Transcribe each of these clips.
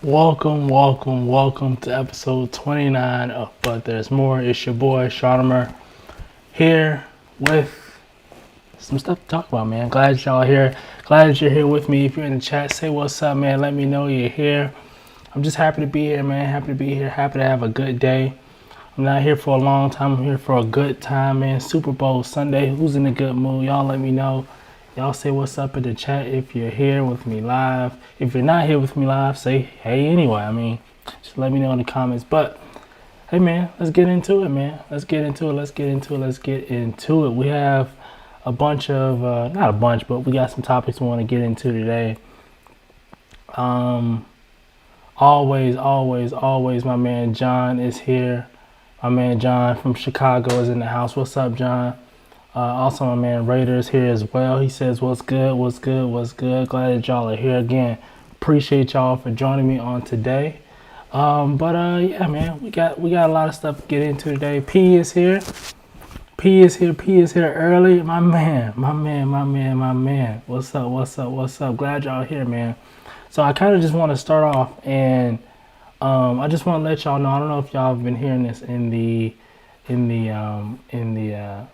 Welcome to episode 29 of But There's More. It's your boy, Astroknomer, here with some stuff to talk about, man. Glad y'all here. Glad that you're here with me. If you're in the chat, say what's up, man. Let me know you're here. I'm just happy to be here, man. Happy to be here. Happy to have a good day. I'm not here for a long time. I'm here for a good time, man. Super Bowl Sunday. Who's in a good mood? Y'all let me know. Y'all say what's up in the chat if you're here with me live. If you're not here with me live, say hey anyway. I mean, just let me know in the comments. But hey, man, let's get into it, man. Let's get into it. We have a bunch of, not a bunch, but we got some topics we want to get into today. Always, my man John is here. My man John from Chicago is in the house. What's up, John? Also, my man Raider is here as well. He says, what's good? Glad that y'all are here again. Appreciate y'all for joining me on today. Yeah, man, we got a lot of stuff to get into today. P is here early. My man. What's up? Glad y'all here, man. So I kind of just want to start off and I just want to let y'all know, I don't know if y'all have been hearing this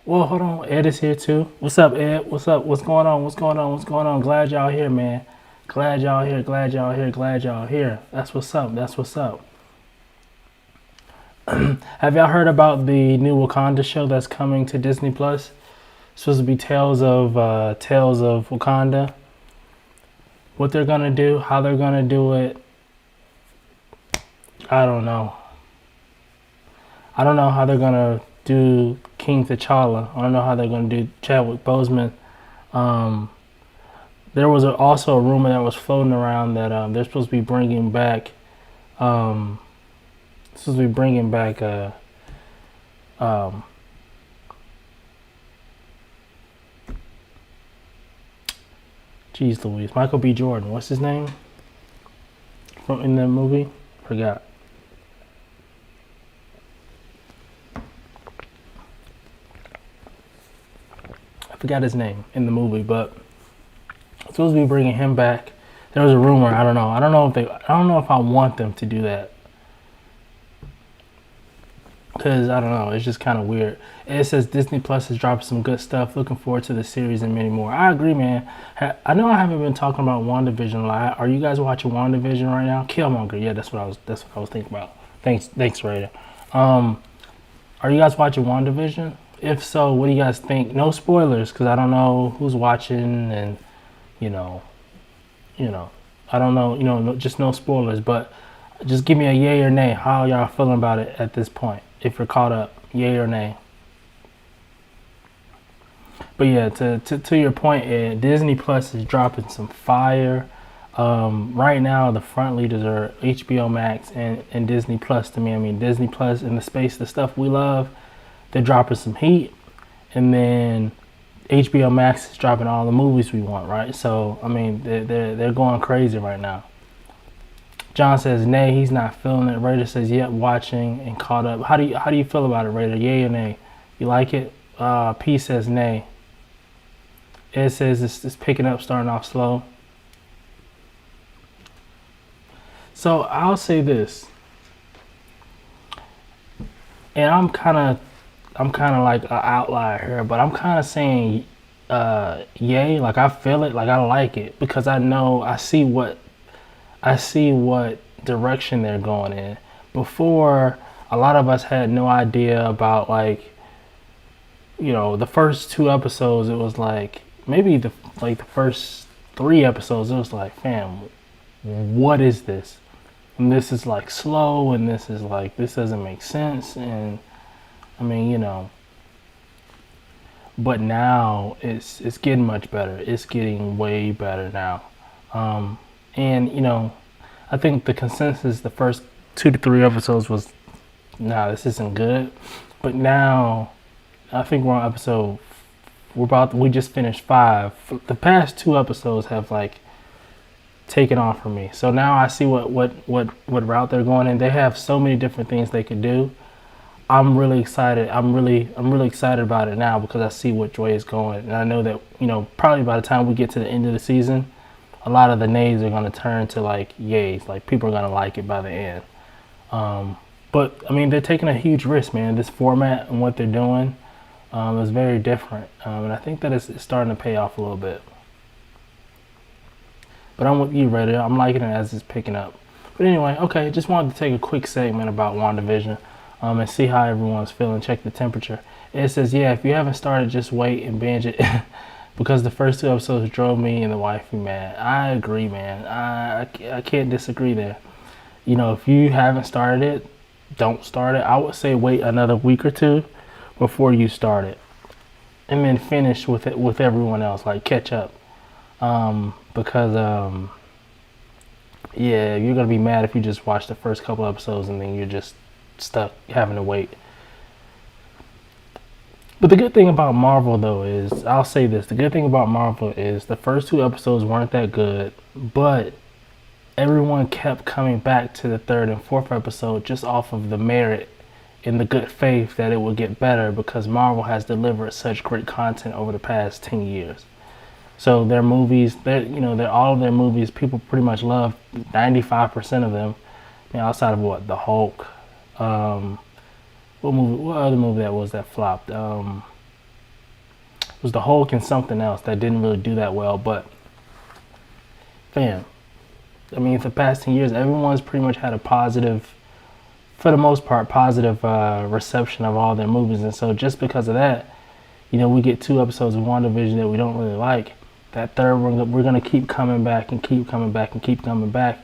well, hold on, Ed is here too. What's up, Ed? What's going on? Glad y'all here, man. Glad y'all here. That's what's up. Have y'all heard about the new Wakanda show that's coming to Disney Plus? It's supposed to be Tales of Wakanda. What they're gonna do, how they're gonna do it, I don't know how they're gonna do King T'Challa. I don't know how they're gonna do Chadwick Boseman. There was also a rumor that was floating around that they're supposed to be bringing back. Jeez Louise, Michael B. Jordan. What's his name from in the movie? Forgot. Forgot his name in the movie, but it's supposed to be bringing him back. There was a rumor. I don't know if I want them to do that, because I don't know. It's just kind of weird. It says Disney Plus is dropping some good stuff. Looking forward to the series and many more. I agree, man. I know I haven't been talking about WandaVision a lot. Are you guys watching WandaVision right now? Killmonger. Yeah, that's what I was thinking about. Thanks, Raider. Are you guys watching WandaVision? If so, what do you guys think? No spoilers, because I don't know who's watching, and I don't know, just no spoilers. But just give me a yay or nay. How y'all feeling about it at this point? If you're caught up, yay or nay. But yeah, to your point, Ed, Disney Plus is dropping some fire. Right now, the front leaders are HBO Max and Disney Plus. To me, I mean Disney Plus in the space, the stuff we love. They're dropping some heat, and then HBO Max is dropping all the movies we want, right? So I mean, they're going crazy right now. John says nay, he's not feeling it. Raider says yep, watching and caught up. How do you feel about it, Raider? Yay or nay? You like it? P says nay. Ed says it's picking up, starting off slow. So I'll say this, and I'm kind of like an outlier here, but I'm kind of saying yay. Like I feel it, like I like it, because I see what direction they're going in. Before, a lot of us had no idea about, like, the first 2 episodes. It was like maybe the first 3 episodes. It was like, fam, what is this? And this is like slow, and this doesn't make sense. And I mean, but now it's getting much better. It's getting way better now. And I think the consensus the first 2 to 3 episodes was, nah, this isn't good. But now I think we're on episode, we just finished 5. The past 2 episodes have like taken off for me. So now I see what route they're going in. They have so many different things they could do. I'm really excited. I'm really excited about it now, because I see which way it's going, and I know that probably by the time we get to the end of the season, a lot of the nays are going to turn to like yays. Like people are going to like it by the end. But I mean, they're taking a huge risk, man. This format and what they're doing is very different, and I think that it's starting to pay off a little bit. But I'm with you, Reddit. I'm liking it as it's picking up. But anyway, okay, just wanted to take a quick segment about WandaVision and see how everyone's feeling, check the temperature. It says, yeah, if you haven't started, just wait and binge it because the first 2 episodes drove me and the wifey mad. I agree, man. I can't disagree there. You know, if you haven't started it, don't start it. I would say wait another week or 2 before you start it. And then finish with it with everyone else, like catch up. Because yeah, you're gonna be mad if you just watch the first couple episodes and then you're just stuck having to wait. But the good thing about Marvel though is, I'll say this, the good thing about Marvel is the first 2 episodes weren't that good, but everyone kept coming back to the 3rd and 4th episode just off of the merit in the good faith that it would get better because Marvel has delivered such great content over the past 10 years. So their movies, they're all of their movies, people pretty much love 95% of them. I mean, outside of what, the Hulk. What other movie that was that flopped? It was the Hulk and something else that didn't really do that well. But fam, I mean, for the past 10 years, everyone's pretty much had a positive, for the most part, positive reception of all their movies. And so just because of that, we get 2 episodes of WandaVision that we don't really like. That third, we're gonna keep coming back and keep coming back and keep coming back,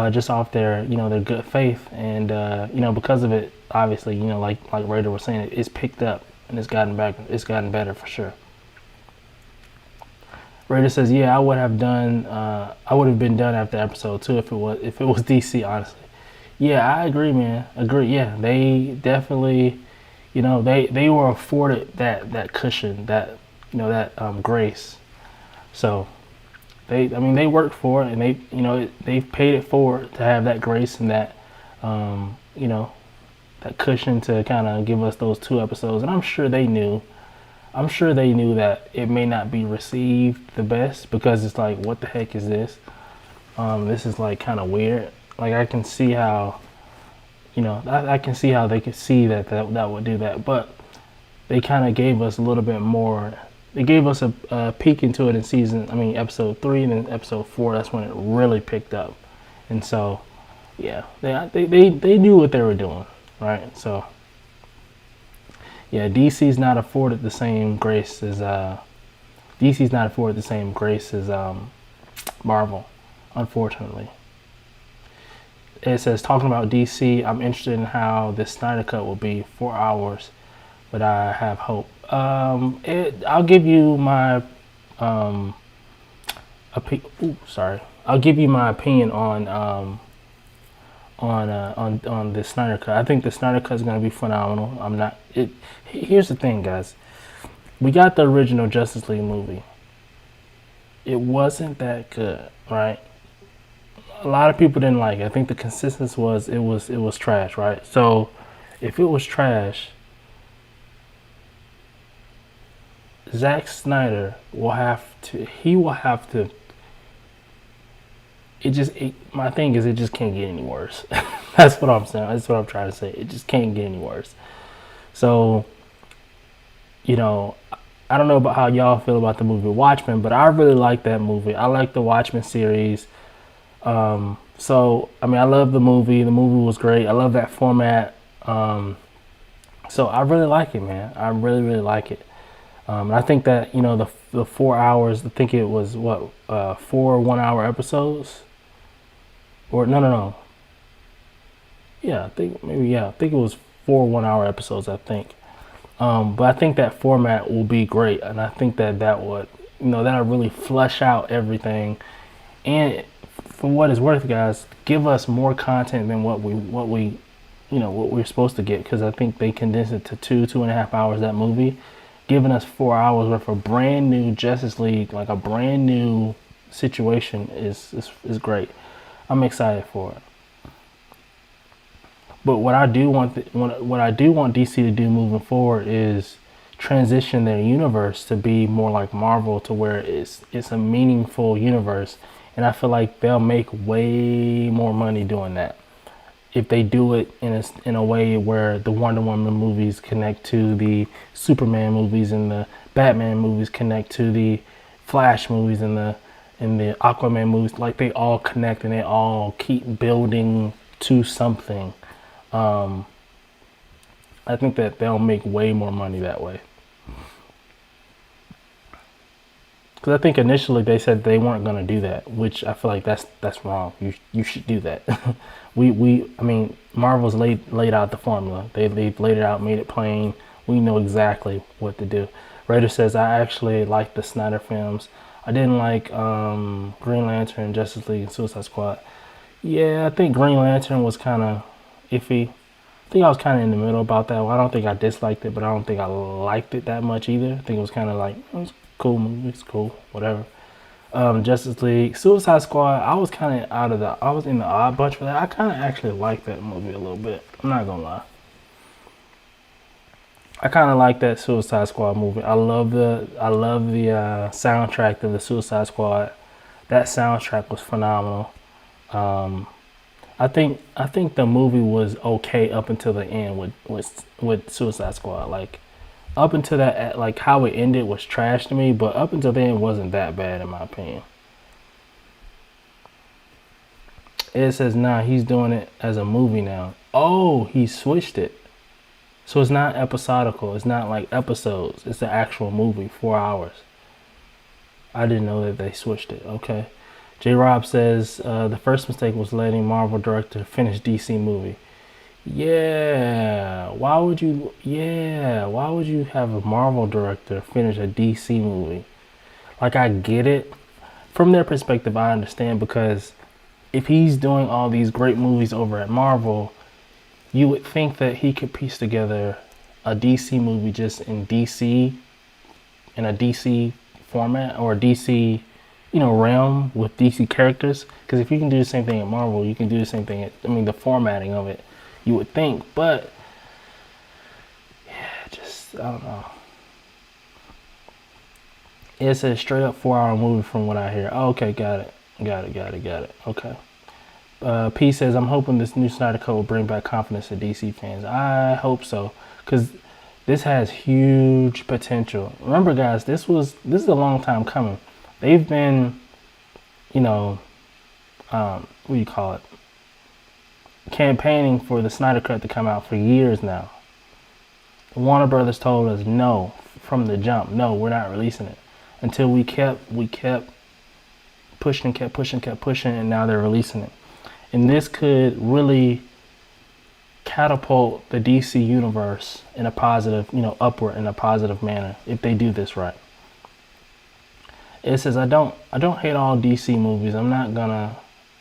just off their, their good faith, and because of it, obviously, like Raider was saying, it's picked up and it's gotten better for sure. Raider says, yeah, I would have been done after episode 2 if it was DC, honestly. Yeah, I agree, man. Yeah, they definitely, they were afforded that cushion, that grace. So they worked for it, and they've paid it forward to have that grace and that that cushion to kind of give us those 2 episodes. And I'm sure they knew that it may not be received the best because it's like, what the heck is this? This is like kind of weird. Like I can see how I can see how they could see that would do that, but they kind of gave us a little bit more. They gave us a peek into it in episode 3, and then episode 4. That's when it really picked up, and so yeah, they knew what they were doing, right? So yeah, DC's not afforded the same grace as Marvel, unfortunately. It says, talking about DC, I'm interested in how this Snyder Cut will be. 4 hours, but I have hope. I'll give you my I'll give you my opinion on the Snyder Cut. I think the Snyder Cut is going to be phenomenal. Here's the thing, guys. We got the original Justice League movie. It wasn't that good, right? A lot of people didn't like it. I think the consensus was it was trash, right? So if it was trash, Zack Snyder will have to. My thing is, it just can't get any worse. That's what I'm saying. That's what I'm trying to say. It just can't get any worse. So, I don't know about how y'all feel about the movie Watchmen, but I really like that movie. I like the Watchmen series. I love the movie. The movie was great. I love that format. So I really like it, man. I really, really like it. I think that, the 4 hours, I think it was 4 1-hour episodes, or no. Yeah, I think it was 4 1-hour episodes, I think. But I think that format will be great, and I think that would, that'll really flesh out everything. And for what it's worth, guys, give us more content than what we're supposed to get, because I think they condensed it to 2.5 hours, that movie, giving us 4 hours worth of brand new Justice League, like a brand new situation, is great. I'm excited for it. But what I do want DC to do moving forward is transition their universe to be more like Marvel, to where it's a meaningful universe, and I feel like they'll make way more money doing that if they do it in a way where the Wonder Woman movies connect to the Superman movies and the Batman movies connect to the Flash movies and the Aquaman movies. Like they all connect and they all keep building to something. I think that they'll make way more money that way. Because I think initially they said they weren't going to do that, which I feel like that's wrong. You should do that. I mean, Marvel's laid out the formula. They've laid it out, made it plain. We know exactly what to do. Raider says, I actually like the Snyder films. I didn't like Green Lantern, Justice League, and Suicide Squad. Yeah, I think Green Lantern was kind of iffy. I think I was kind of in the middle about that one. I don't think I disliked it, but I don't think I liked it that much either. I think it was kind of like, it was a cool movie, it's cool, whatever. Justice League, Suicide Squad, I was kind of I was in the odd bunch for that. I kind of actually liked that movie a little bit. I'm not gonna lie. I kind of like that Suicide Squad movie. I love the soundtrack to the Suicide Squad. That soundtrack was phenomenal. I think the movie was okay up until the end with Suicide Squad. Like up until that, like how it ended was trash to me, but up until then it wasn't that bad in my opinion. It says nah, he's doing it as a movie now. Oh, he switched it. So it's not episodical. It's not like episodes. It's the actual movie, 4 hours. I didn't know that they switched it. Okay. J. Rob says the first mistake was letting Marvel director finish DC movie. Yeah. Why would you? Yeah. Why would you have a Marvel director finish a DC movie? Like I get it. From their perspective, I understand because if he's doing all these great movies over at Marvel, you would think that he could piece together a DC movie just in DC, in a DC format or a DC, realm with DC characters. Because if you can do the same thing at Marvel, you can do the same thing the formatting of it, you would think. But, yeah, just, I don't know. It's a straight up 4 hour movie from what I hear. Oh, okay, got it. Okay. P says, I'm hoping this new Snyder Cut will bring back confidence to DC fans. I hope so, because this has huge potential. Remember, guys, this is a long time coming. They've been, what do you call it? Campaigning for the Snyder Cut to come out for years now. Warner Brothers told us no from the jump. No, we're not releasing it. Until we kept pushing, and now they're releasing it. And this could really catapult the DC universe in a positive, upward in a positive manner if they do this right. It says, I don't hate all DC movies. I'm not gonna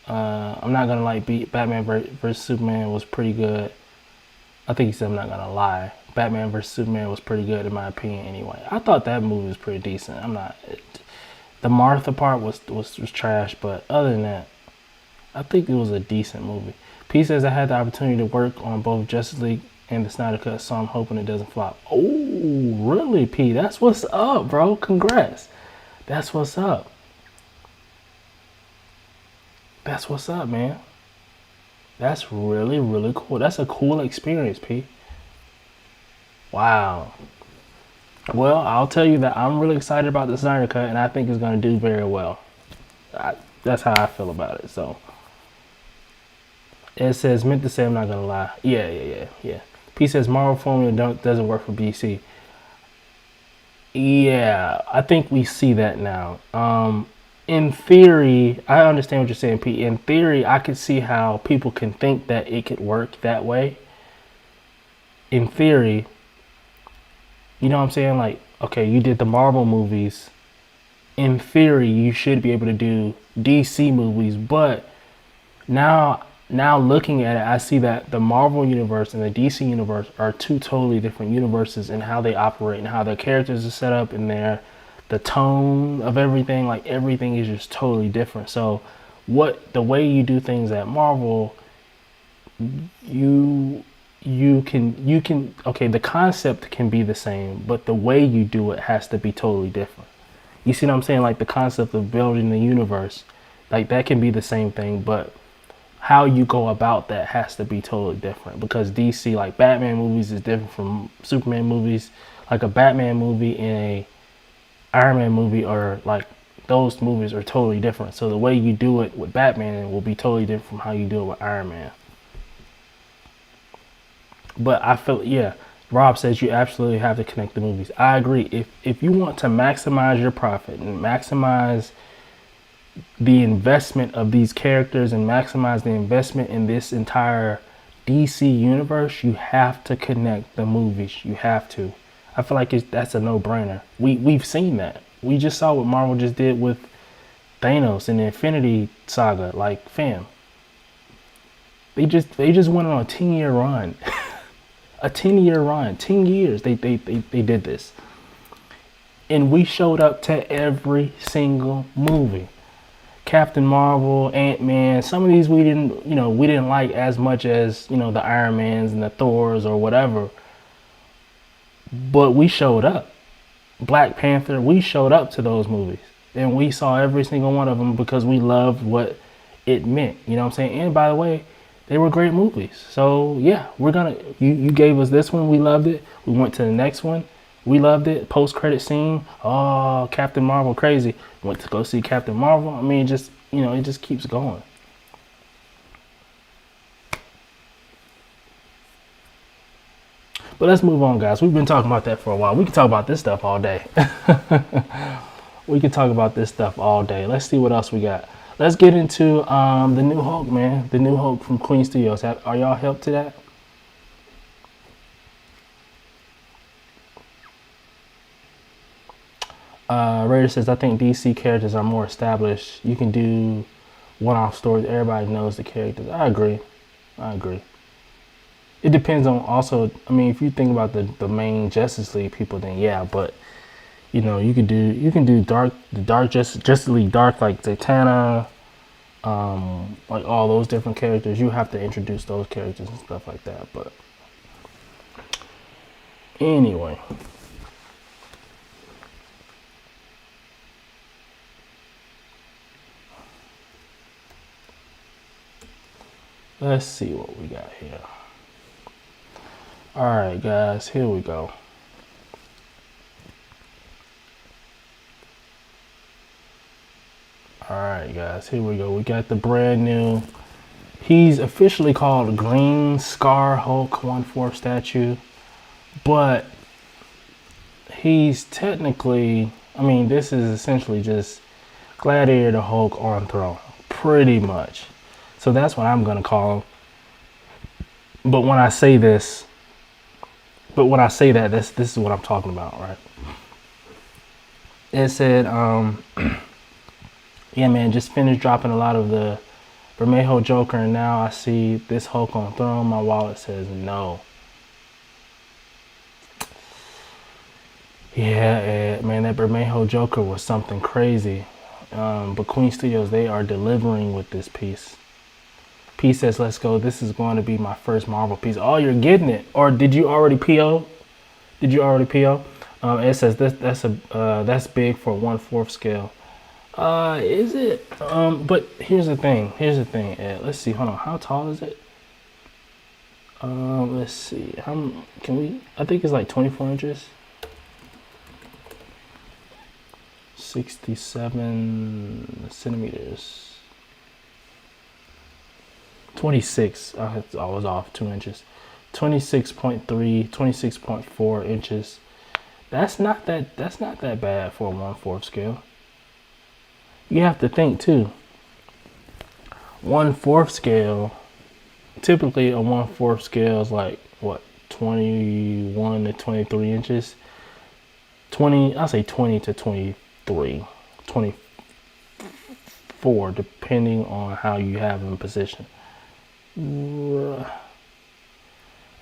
like Batman vs Superman was pretty good. I think he said I'm not gonna lie. Batman vs Superman was pretty good in my opinion anyway. I thought that movie was pretty decent. The Martha part was trash, but other than that, I think it was a decent movie. P says, I had the opportunity to work on both Justice League and the Snyder Cut, so I'm hoping it doesn't flop. Oh, really, P? That's what's up, bro. Congrats. That's what's up. That's what's up, man. That's really, really cool. That's a cool experience, P. Wow. Well, I'll tell you that I'm really excited about the Snyder Cut, and I think it's going to do very well. That's how I feel about it, so. It says, meant to say I'm not going to lie. Yeah. P says, Marvel formula doesn't work for BC. Yeah, I think we see that now. In theory, I understand what you're saying, P. In theory, I could see how people can think that it could work that way. In theory, you know what I'm saying? Like, okay, you did the Marvel movies. In theory, you should be able to do DC movies, but now looking at it, I see that the Marvel universe and the DC universe are two totally different universes in how they operate and how their characters are set up and the tone of everything. Like everything is just totally different. So the way you do things at Marvel, you can okay, the concept can be the same, but the way you do it has to be totally different. You see what I'm saying? Like the concept of building the universe, Like that can be the same thing, but how you go about that has to be totally different, because DC, like Batman movies is different from Superman movies. Like a Batman movie and a Iron Man movie are like, those movies are totally different. So the way you do it with Batman will be totally different from how you do it with Iron Man. But I feel, yeah, Rob says you absolutely have to connect the movies. I agree. If you want to maximize your profit and maximize the investment of these characters and maximize the investment in this entire DC universe, you have to connect the movies. You have to. I feel like that's a no-brainer. We've seen that. We just saw what Marvel just did with Thanos and the Infinity Saga. Like, fam, they just went on a 10-year run. A 10-year run. 10 years they did this. And we showed up to every single movie. Captain Marvel, Ant-Man, some of these we didn't like as much as, the Iron Mans and the Thors or whatever. But we showed up. Black Panther, we showed up to those movies. And we saw every single one of them because we loved what it meant. You know what I'm saying? And by the way, they were great movies. So yeah, you gave us this one, we loved it. We went to the next one, we loved it. Post-credit scene, oh, Captain Marvel, crazy. Went to go see Captain Marvel. I mean, it just keeps going. But let's move on, guys. We've been talking about that for a while. We can talk about this stuff all day. We can talk about this stuff all day. Let's see what else we got. Let's get into the new Hulk, man. The new Hulk from Queen Studios. Are y'all hip to that? Raider says, I think DC characters are more established. You can do one-off stories. Everybody knows the characters. I agree. It depends on also, I mean, if you think about the main Justice League people, then yeah, but you can do dark Justice League Dark, like Zatanna, like all those different characters. You have to introduce those characters and stuff like that. But anyway. Let's see what we got here. All right, guys, here we go. All right, guys, here we go. We got the brand new, he's officially called Green Scar Hulk 1/4 statue, but he's technically, I mean, this is essentially just Gladiator Hulk on throne, pretty much. So that's what I'm gonna call him. But when I say that, this is what I'm talking about, right? It said, yeah, man, just finished dropping a lot of the Bermejo Joker, and now I see this Hulk on throne. My wallet says no. Yeah, man, that Bermejo Joker was something crazy. But Queen Studios, they are delivering with this piece. P says, let's go. This is going to be my first Marvel piece. Oh, you're getting it. Or did you already PO? It says that's big for 1/4 scale. Is it? But here's the thing. Ed. Let's see. Hold on. How tall is it? Let's see. I think it's like 24 inches. 67 centimeters. 26. I was off 2 inches. 26.3, 26.4 inches. That's not that bad for a 1/4 scale. You have to think too. 1/4 scale. Typically, a 1/4 scale is like what, 21 to 23 inches. I'll say 20 to 23, 24, depending on how you have him positioned.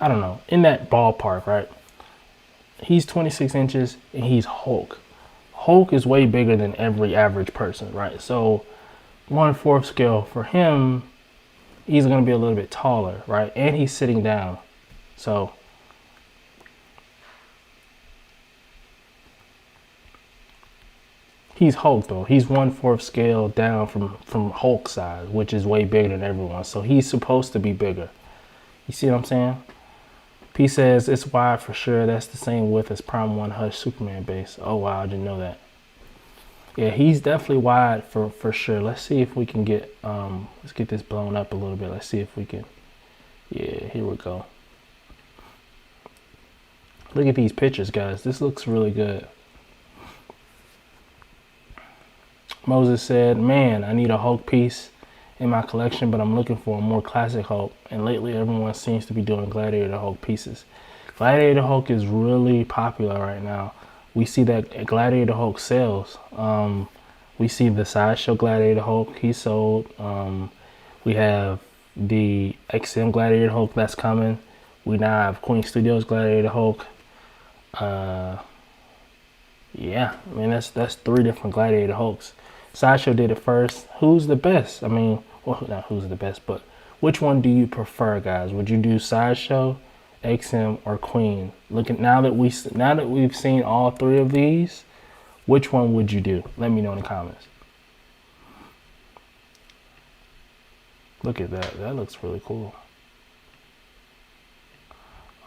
I don't know, in that ballpark, right? He's 26 inches and he's Hulk. Hulk is way bigger than every average person, right? So 1/4 scale for him, he's going to be a little bit taller, right? And he's sitting down. So He's Hulk though. He's 1/4 scale down from Hulk size, which is way bigger than everyone. So he's supposed to be bigger. You see what I'm saying? P says it's wide for sure. That's the same width as Prime 1 Hush Superman base. Oh wow, I didn't know that. Yeah, he's definitely wide for sure. Let's see if we can get let's get this blown up a little bit. Let's see if we can. Yeah, here we go. Look at these pictures, guys. This looks really good. Moses said, man, I need a Hulk piece in my collection, but I'm looking for a more classic Hulk. And lately, everyone seems to be doing Gladiator Hulk pieces. Gladiator Hulk is really popular right now. We see that Gladiator Hulk sells. We see the Sideshow Gladiator Hulk, he sold. We have the XM Gladiator Hulk that's coming. We now have Queen Studios Gladiator Hulk. Yeah, I mean, that's 3 different Gladiator Hulks. Sideshow did it first. Who's the best? I mean, well, not who's the best, but which one do you prefer, guys? Would you do Sideshow, XM, or Queen? Now that we've seen all 3 of these, which one would you do? Let me know in the comments. Look at that. That looks really cool.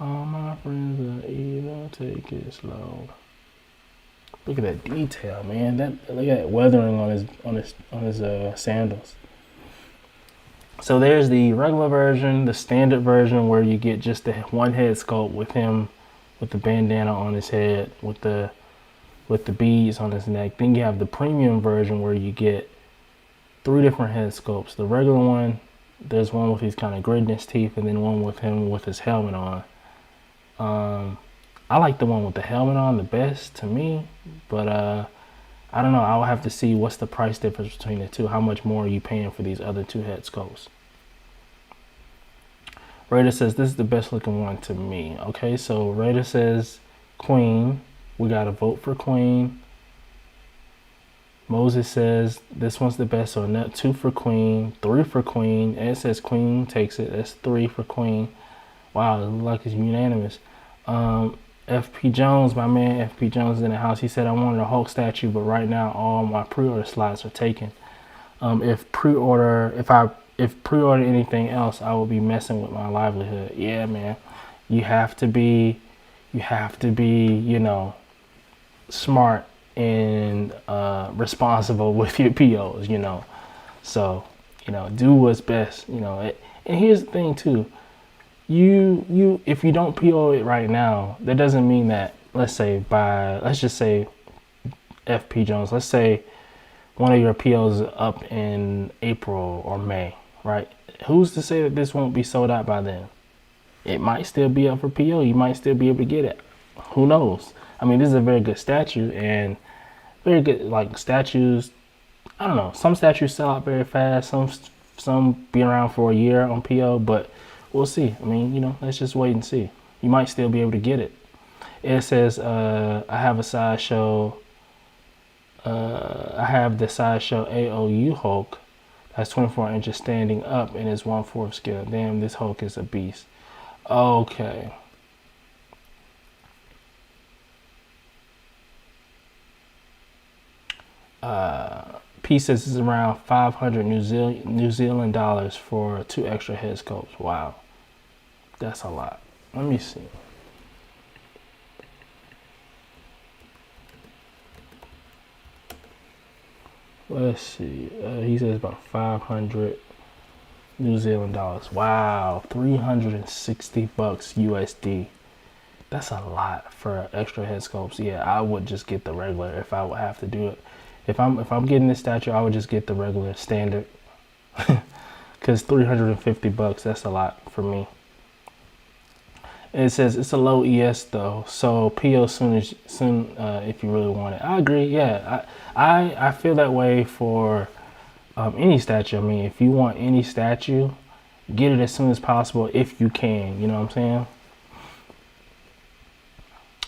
All my friends are evil. Take it slow. Look at that detail, man. Look at that weathering on his sandals. So there's the regular version, the standard version, where you get just the one head sculpt with him, with the bandana on his head, with the beads on his neck. Then you have the premium version where you get 3 different head sculpts. The regular one, there's one with his kind of gritting his teeth, and then one with him with his helmet on. I like the one with the helmet on the best to me, but I don't know. I'll have to see what's the price difference between the two. How much more are you paying for these other 2 head sculpts? Raider says this is the best looking one to me. Okay, so Raider says Queen. We got to vote for Queen. Moses says this one's the best, so 2 for Queen, 3 for Queen. And it says Queen takes it. That's 3 for Queen. Wow, it looks like it's unanimous. FP Jones, my man FP Jones is in the house. He said I wanted a Hulk statue, but right now all my pre-order slots are taken. If pre-order anything else, I will be messing with my livelihood. Yeah, man. You have to be, you know, smart and responsible with your POs, you know. So, you know, do what's best, you know. And here's the thing too. If you don't PO it right now, that doesn't mean that, let's just say FP Jones, let's say one of your POs is up in April or May, right? Who's to say that this won't be sold out by then? It might still be up for PO. You might still be able to get it. Who knows? I mean, this is a very good statue, and very good, like, statues. I don't know. Some statues sell out very fast. Some be around for a year on PO, but we'll see. I mean, you know, let's just wait and see. You might still be able to get it. It says, I have a Sideshow. I have the Sideshow AOU Hulk. That's 24 inches standing up and is 1/4 scale. Damn, this Hulk is a beast. Okay. P says is around 500 New Zealand dollars for 2 extra head sculpts. Wow, that's a lot. Let me see. Let's see. He says about 500 New Zealand dollars. Wow, 360 bucks USD. That's a lot for extra head sculpts. Yeah, I would just get the regular if I would have to do it. If I'm getting this statue, I would just get the regular standard. Cause 350 bucks, that's a lot for me. And it says it's a low ES though, so PO soon if you really want it. I agree. Yeah, I feel that way for any statue. I mean, if you want any statue, get it as soon as possible if you can. You know what I'm saying?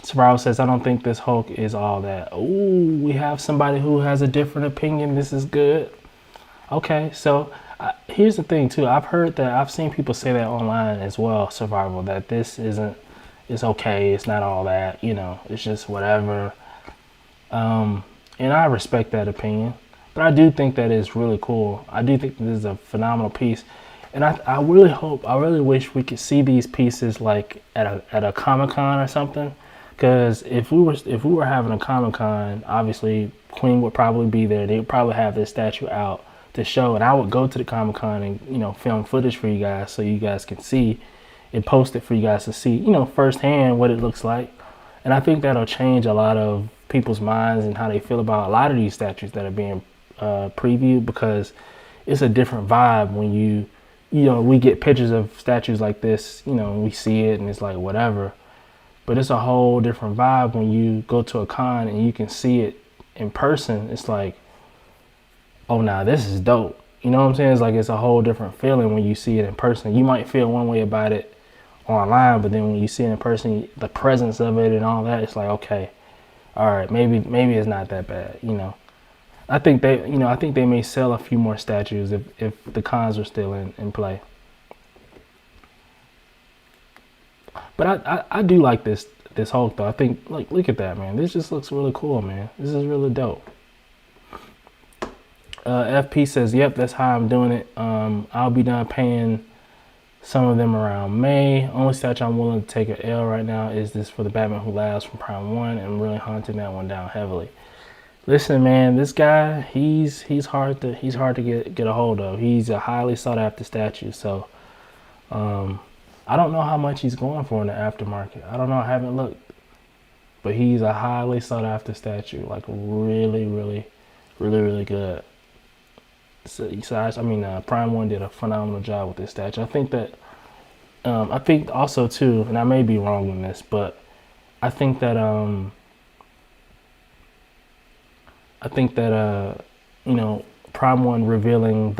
Survival says, I don't think this Hulk is all that. Ooh, we have somebody who has a different opinion. This is good. Okay, so here's the thing too. I've seen people say that online as well, Survival, that this isn't, it's okay. It's not all that, you know, it's just whatever. And I respect that opinion. But I do think that it's really cool. I do think this is a phenomenal piece. And I really hope, I really wish we could see these pieces like at a Comic-Con or something. Because if we were having a Comic-Con, obviously Queen would probably be there. They would probably have this statue out to show, and I would go to the Comic-Con and film footage for you guys so you guys can see and post it for you guys to see firsthand what it looks like. And I think that'll change a lot of people's minds and how they feel about a lot of these statues that are being previewed, because it's a different vibe when we get pictures of statues like this, and we see it and it's like whatever. But it's a whole different vibe when you go to a con and you can see it in person. It's like, oh, nah, this is dope. You know what I'm saying? It's like it's a whole different feeling when you see it in person. You might feel one way about it online, but then when you see it in person, the presence of it and all that, it's like, okay, all right, maybe it's not that bad. I think they may sell a few more statues if the cons are still in play. But I do like this Hulk though. I think, like, look at that, man. This just looks really cool, man. This is really dope. FP says, yep, that's how I'm doing it. I'll be done paying some of them around May. Only statue I'm willing to take an L right now is this for the Batman Who Laughs from Prime 1, and really hunting that one down heavily. Listen, man, this guy, he's hard to get a hold of. He's a highly sought after statue. So I don't know how much he's going for in the aftermarket. I don't know, I haven't looked. But he's a highly sought after statue, like really, really, really, really good. So Prime 1 did a phenomenal job with this statue. I think that, I think also too, and I may be wrong in this, but I think that Prime 1 revealing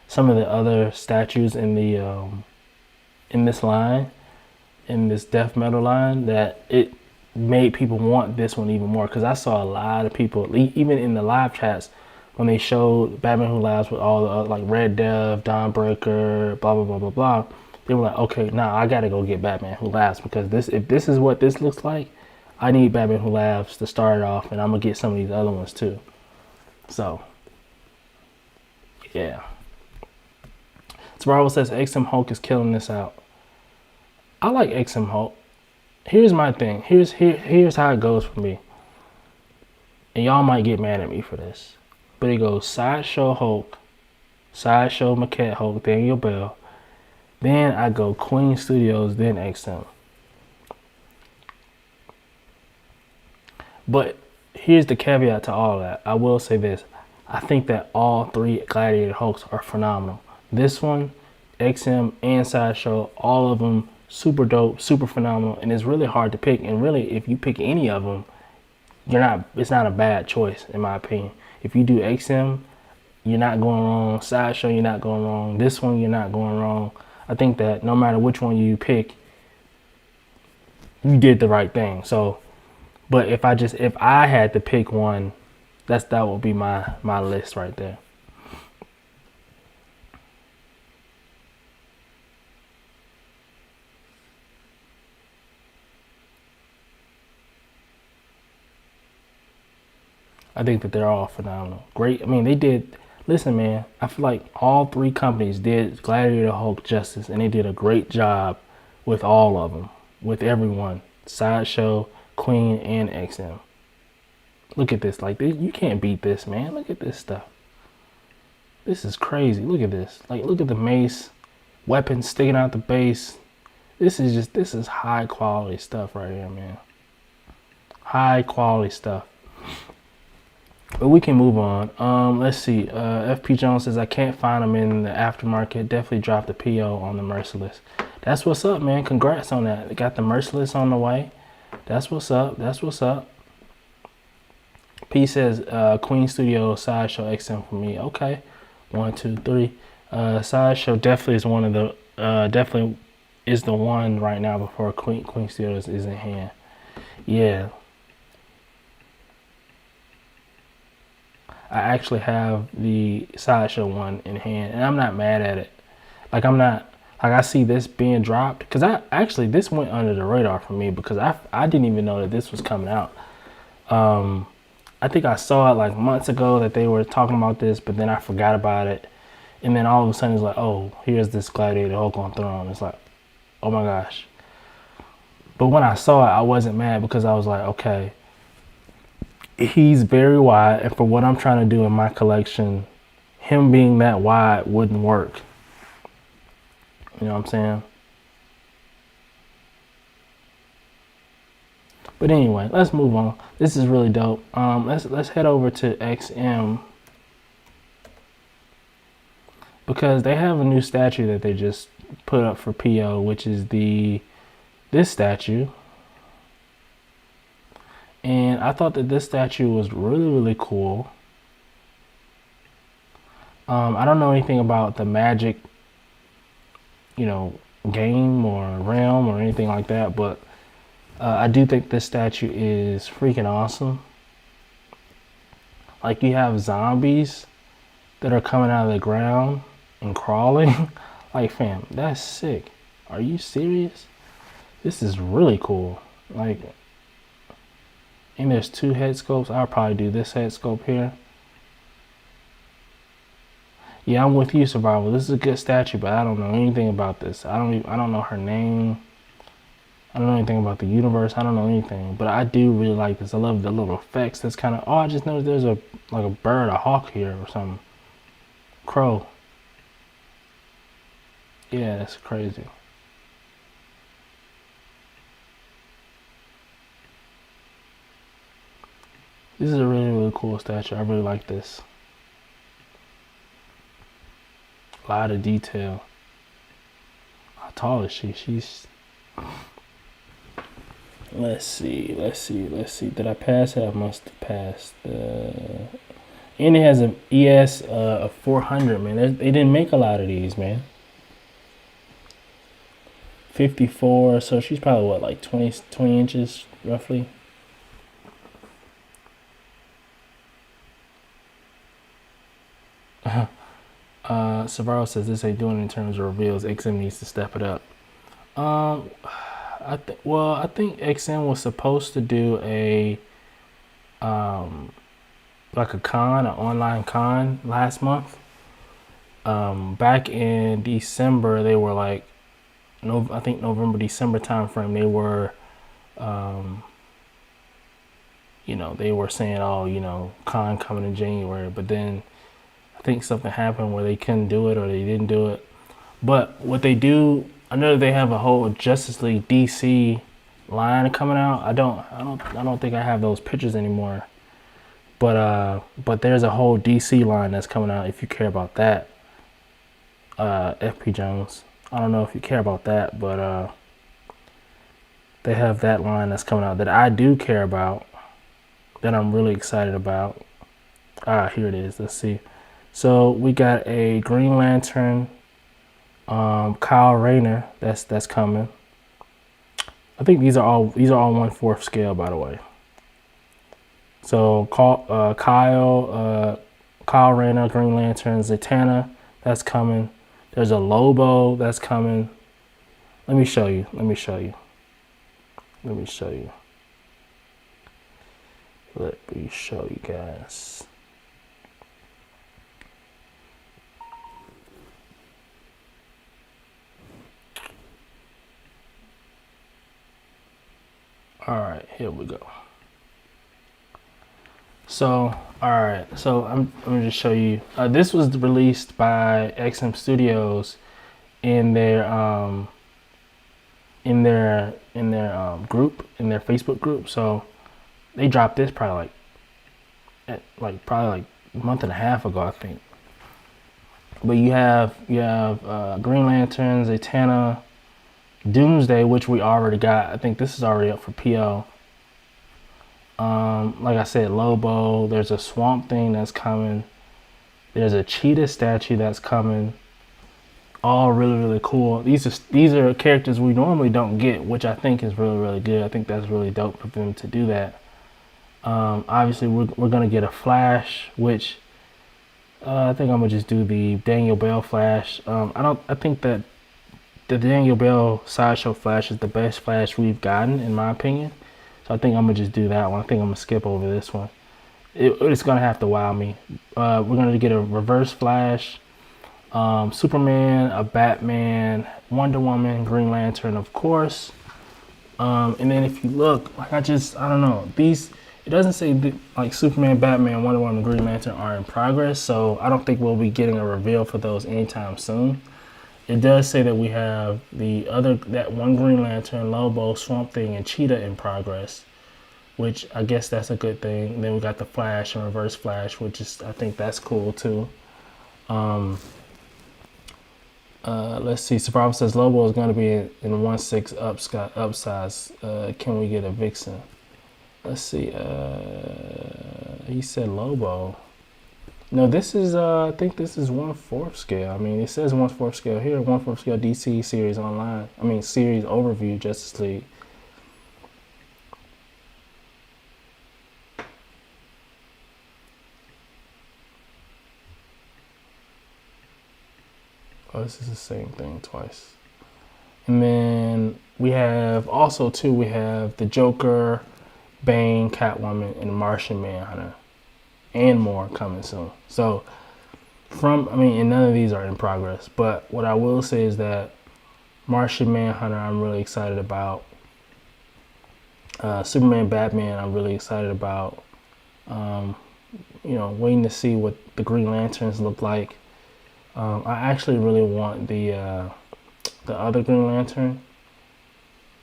some of the other statues in the in this line, in this death metal line, that it made people want this one even more. Because I saw a lot of people, even in the live chats, when they showed Batman Who Laughs with all the like Red Death, Dawnbreaker, blah blah blah blah blah, they were like, okay, now I gotta go get Batman Who Laughs, because if this is what this looks like, I need Batman Who Laughs to start it off, and I'm gonna get some of these other ones too. So yeah. Bravo says XM Hulk is killing this out. I like XM Hulk. Here's my thing. Here's how it goes for me. And y'all might get mad at me for this. But it goes Sideshow Hulk, Sideshow Maquette Hulk, Daniel Bell. Then I go Queen Studios, then XM. But here's the caveat to all that. I will say this. I think that all three Gladiator Hulks are phenomenal. This one, XM, and Sideshow, all of them super dope, super phenomenal, and it's really hard to pick. And really, if you pick any of them, it's not a bad choice, in my opinion. If you do XM, you're not going wrong. Sideshow, you're not going wrong. This one, you're not going wrong. I think that no matter which one you pick, you did the right thing. So, but if I had to pick one, that would be my list right there. I think that they're all phenomenal. Great. I mean, they did. Listen, man, I feel like all three companies did Gladiator Hulk justice, and they did a great job with all of them, with everyone. Sideshow, Queen, and XM. Look at this. Like, you can't beat this, man. Look at this stuff. This is crazy. Look at this. Like, look at the mace, weapons sticking out the base. This is high quality stuff right here, man. High quality stuff. But we can move on. Let's see. FP Jones says, I can't find them in the aftermarket. Definitely dropped the PO on the Merciless. That's what's up, man. Congrats on that. They got the Merciless on the way. That's what's up. That's what's up. P says, Queen Studio, Sideshow, XM for me. Okay. 1, 2, 3. Sideshow definitely is one of the, definitely is the one right now before Queen Studios is in hand. Yeah. I actually have the Sideshow one in hand, and I'm not mad at it. Like, I see this being dropped, because this went under the radar for me, because I didn't even know that this was coming out. I I think I saw it like months ago that they were talking about this, but then I forgot about it. And then all of a sudden it's like, oh, here's this Gladiator Hulk on Throne. It's like, oh my gosh. But when I saw it, I wasn't mad because I was like, okay, he's very wide, and for what I'm trying to do in my collection, him being that wide wouldn't work. You know what I'm saying? But anyway, let's move on. This is really dope. Let's head over to XM because they have a new statue that they just put up for PO, which is this statue. And I thought that this statue was really, really cool. I don't know anything about the Magic, game or realm or anything like that, but I do think this statue is freaking awesome. Like, you have zombies that are coming out of the ground and crawling. Like, fam, that's sick. Are you serious? This is really cool. Like, and there's 2 head sculpts. I'll probably do this head sculpt here. Yeah, I'm with you, Survival. This is a good statue, but I don't know anything about this. I don't know her name. I don't know anything about the universe. I don't know anything, but I do really like this. I love the little effects. That's kind of, I just noticed there's like a bird, a hawk here or something. Crow. Yeah, that's crazy. This is a really, really cool statue. I really like this. A lot of detail. How tall is she? She's... Let's see. Did I pass it? I must have passed. And it has an ES of 400, man. They didn't make a lot of these, man. 54, so she's probably what, like 20 inches roughly. Savaro says this ain't doing it in terms of reveals. XM needs to step it up. I think XM was supposed to do a like a con, an online con last month. Back in December, they were like, I think November, December time frame. They were, they were saying, oh, con coming in January, but then I think something happened where they couldn't do it or they didn't do it. But what they do, I know they have a whole Justice League DC line coming out. I don't think I have those pictures anymore. But there's a whole DC line that's coming out if you care about that. FP Jones. I don't know if you care about that, but they have that line that's coming out that I do care about, that I'm really excited about. Here it is. Let's see. So we got a Green Lantern, Kyle Rayner. That's coming. I think these are all 1/4 scale, by the way. So Kyle Rayner, Green Lantern, Zatanna, that's coming. There's a Lobo that's coming. Let me show you. Let me show you guys. All right, here we go. So, all right, so I'm gonna just show you. This was released by XM Studios in their group, in their Facebook group. So they dropped this probably like a month and a half ago, I think. But you have Green Lantern, Zatanna, Doomsday, which we already got. I think this is already up for PO. Like I said, Lobo. There's a Swamp Thing that's coming. There's a Cheetah statue that's coming. All really, really cool. These are characters we normally don't get, which I think is really, really good. I think that's really dope for them to do that. Obviously, we're gonna get a Flash, which I think I'm gonna just do the Daniel Bell Flash. I think that the Daniel Bell Sideshow Flash is the best Flash we've gotten, in my opinion. So I think I'm gonna just do that one. I think I'm gonna skip over this one. it's gonna have to wow me. We're gonna get a Reverse Flash, Superman, a Batman, Wonder Woman, Green Lantern, of course. And then if you look, like I don't know, these, it doesn't say like Superman, Batman, Wonder Woman, Green Lantern are in progress, so I don't think we'll be getting a reveal for those anytime soon. It does say that we have that one Green Lantern, Lobo, Swamp Thing, and Cheetah in progress, which I guess that's a good thing. And then we got the Flash and Reverse Flash, which is, I think that's cool too. Let's see. Survivor says Lobo is going to be in 1/6 upsize. Can we get a Vixen? Let's see. He said Lobo. No, this is. I think this is 1/4 scale. I mean, it says 1/4 scale here. 1/4 scale DC series online. I mean, series overview Justice League. Oh, this is the same thing twice. And then we have also too, we have the Joker, Bane, Catwoman, and Martian Manhunter, and more coming soon. So and none of these are in progress, but what I will say is that Martian Manhunter, I'm really excited about. Superman, Batman, I'm really excited about. Waiting to see what the Green Lanterns look like. I actually really want the other Green Lantern.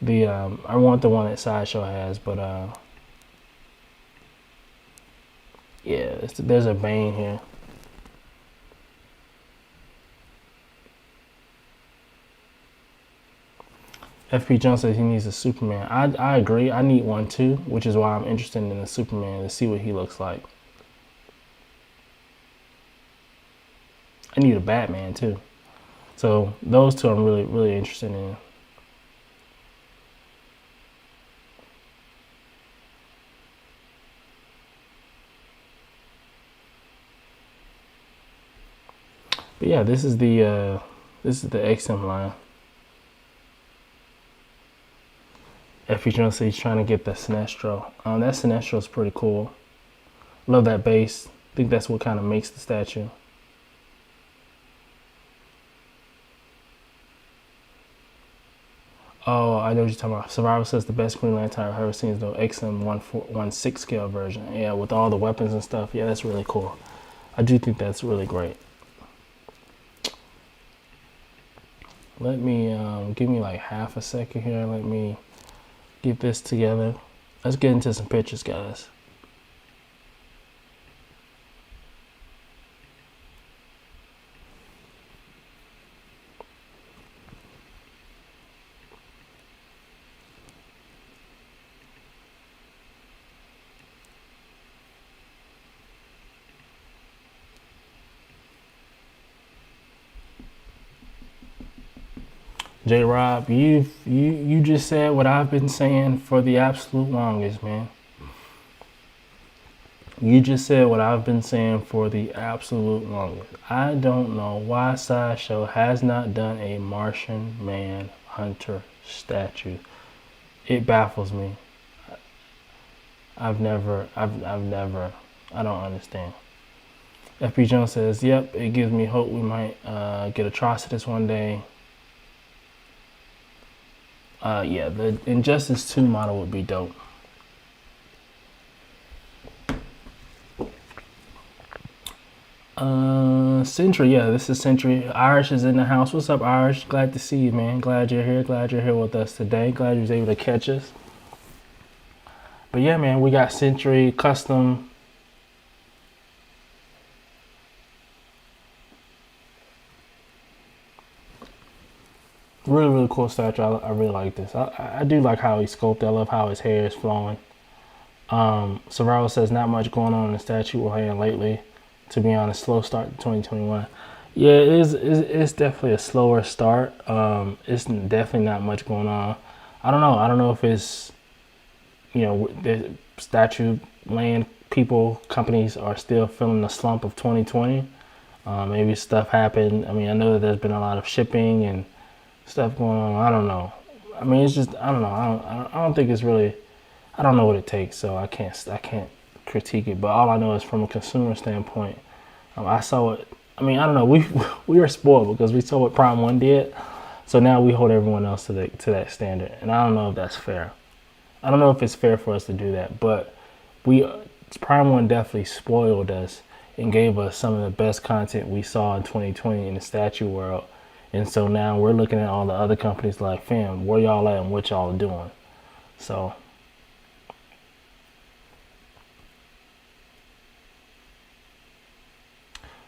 I want the one that Sideshow has, but yeah, there's a Bane here. FP Jones says he needs a Superman. I agree. I need one too, which is why I'm interested in the Superman, to see what he looks like. I need a Batman too. So those two I'm really, really interested in. But yeah, this is the XM line. F.E. Jones says he's trying to get the Sinestro. That Sinestro is pretty cool. Love that base. I think that's what kind of makes the statue. Oh, I know what you're talking about. Survivor says the best Green Lantern I've ever seen is the XM 1/6 scale version. Yeah, with all the weapons and stuff. Yeah, that's really cool. I do think that's really great. Let me, give me like half a second here. Let me get this together. Let's get into some pictures, guys. J Rob, you just said what I've been saying for the absolute longest, man. You just said what I've been saying for the absolute longest. I don't know why Sideshow has not done a Martian Manhunter statue. It baffles me. I don't understand. FP Jones says, yep, it gives me hope we might get Atrocitus one day. Yeah, the Injustice 2 model would be dope. Sentry, yeah, this is Sentry. Irish is in the house. What's up, Irish? Glad to see you, man. Glad you're here. Glad you're here with us today. Glad you was able to catch us. But yeah, man, we got Sentry custom. Really, really cool statue. I really like this. I do like how he's sculpted. I love how his hair is flowing. Survival says not much going on in the statue we're hearing lately. To be honest, slow start to 2021. Yeah, it's definitely a slower start. It's definitely not much going on. I don't know. I don't know if it's, the statue land people, companies are still feeling the slump of 2020. Maybe stuff happened. I mean, I know that there's been a lot of shipping and stuff going on. I don't know. I mean, it's just, I don't know. I don't think it's really, I don't know what it takes. So I can't critique it, but all I know is from a consumer standpoint, I saw it. I mean, I don't know. We were spoiled because we saw what Prime One did, so now we hold everyone else to that standard, and I don't know if that's fair. I don't know if it's fair for us to do that, but Prime One definitely spoiled us and gave us some of the best content we saw in 2020 in the statue world. And so now we're looking at all the other companies like, fam, where y'all at and what y'all doing? So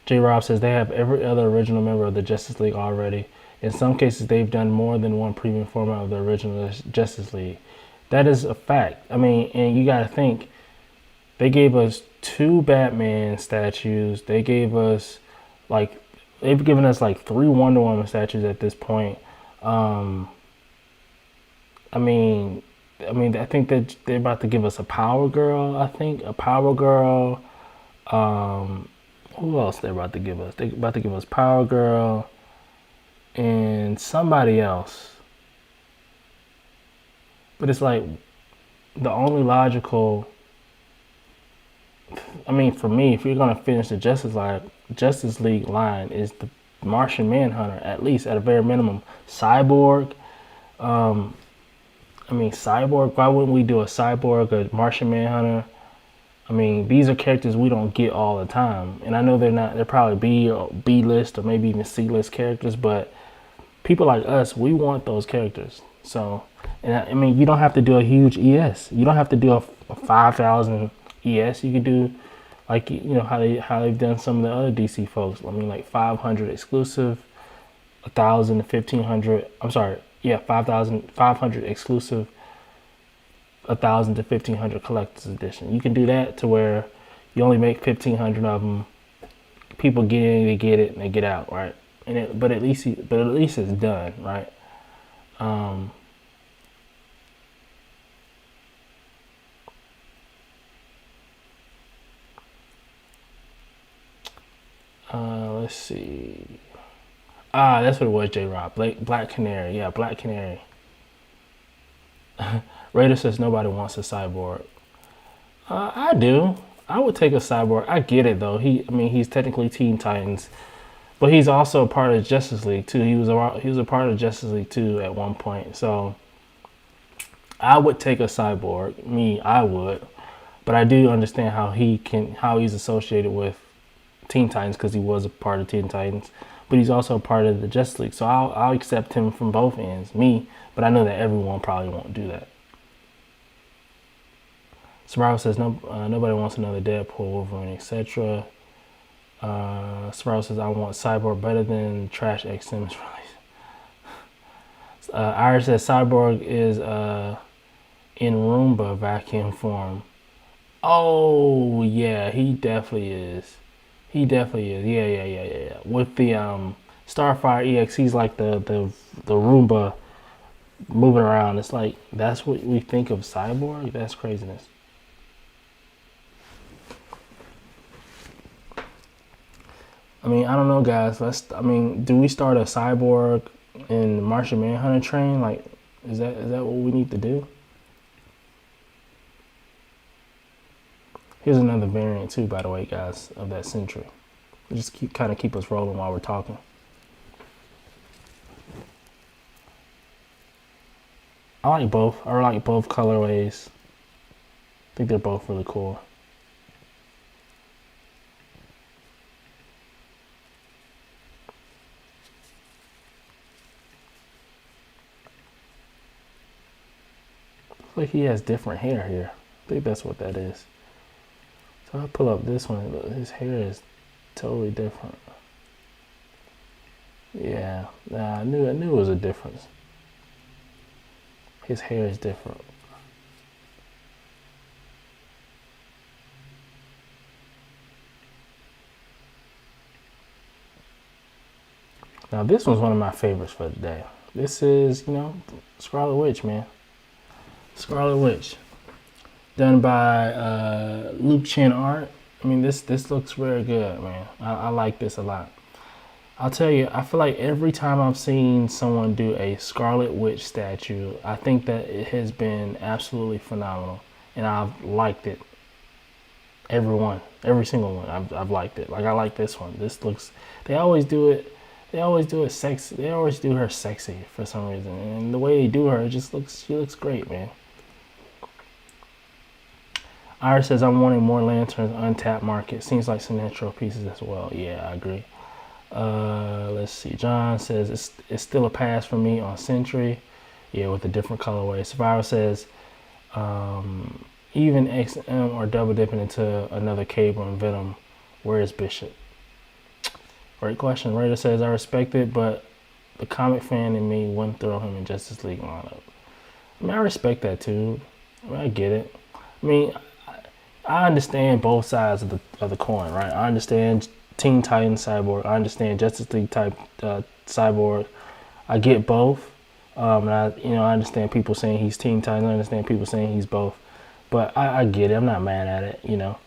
J. Rob says they have every other original member of the Justice League already. In some cases, they've done more than one premium format of the original Justice League. That is a fact. I mean, and you got to think, they gave us 2 Batman statues. They gave us they've given us 3 Wonder Woman statues at this point. I think that they're about to give us a Power Girl. Who else they're about to give us? They're about to give us Power Girl and somebody else. But it's like the only logical. I mean, for me, if you're gonna finish the Justice League line, is the Martian Manhunter, at least at a very minimum. Cyborg. Cyborg. Why wouldn't we do a Cyborg, a Martian Manhunter? I mean, these are characters we don't get all the time, and I know they're probably B list or maybe even C list characters, but people like us, we want those characters. So, and I mean, you don't have to do a huge ES. You don't have to do a 5,000 ES. You can do how they've done some of the other DC folks. I mean, 500 exclusive, 1,000 to 1,500. I'm sorry, 500 exclusive, 1,000 to 1,500 collector's edition. You can do that to where you only make 1,500 of them. People get in, they get it, and they get out, right? But at least it's done, right? Let's see. That's what it was, J. Rob. Black Canary. Yeah, Black Canary. Raider says nobody wants a Cyborg. I do. I would take a Cyborg. I get it though. He's technically Teen Titans, but he's also a part of Justice League too. He was a part of Justice League too at one point. So I would take a Cyborg. I would, but I do understand how he's associated with Teen Titans because he was a part of Teen Titans, but he's also a part of the Justice League. So I'll accept him from both ends. But I know that everyone probably won't do that. Survival says nobody wants another Deadpool, Wolverine, etc. Survival says I want Cyborg better than trash X Sims release. Iris says Cyborg is in Roomba vacuum form. Oh yeah, he definitely is. Yeah. With the Starfire EX, he's like the Roomba moving around. It's like that's what we think of Cyborg. That's craziness. I mean, I don't know, guys. Do we start a Cyborg and Martian Manhunter train? Like, is that what we need to do? Here's another variant too, by the way, guys, of that Sentry. Just keep us rolling while we're talking. I like both colorways. I think they're both really cool. Looks like he has different hair here. I think that's what that is. So I pull up this one. His hair is totally different. Yeah, I knew it was a difference. His hair is different. Now this one's one of my favorites for today. This is, Scarlet Witch, man. Scarlet Witch. Done by Luke Chen art. I mean, this looks very good, man. I like this a lot. I'll tell you, I feel like every time I've seen someone do a Scarlet Witch statue, I think that it has been absolutely phenomenal, and I've liked it. Every single one. I've liked it. Like I like this one. This looks. They always do it. They always do it sexy. They always do her sexy for some reason, and the way they do her, it just looks. She looks great, man. Iris says, I'm wanting more lanterns, untapped market. Seems like some natural pieces as well. Yeah, I agree. Let's see. John says, it's still a pass for me on Sentry. Yeah, with a different colorway. Survivor says, even XM or double dipping into another Cable and Venom. Where is Bishop? Great question. Raider says, I respect it, but the comic fan in me wouldn't throw him in Justice League lineup. I mean, I respect that too. I mean, I get it. I mean, I understand both sides of the coin, right? I understand Teen Titans Cyborg. I understand Justice League type Cyborg. I get both. And I understand people saying he's Teen Titans. I understand people saying he's both. But I get it. I'm not mad at it, you know.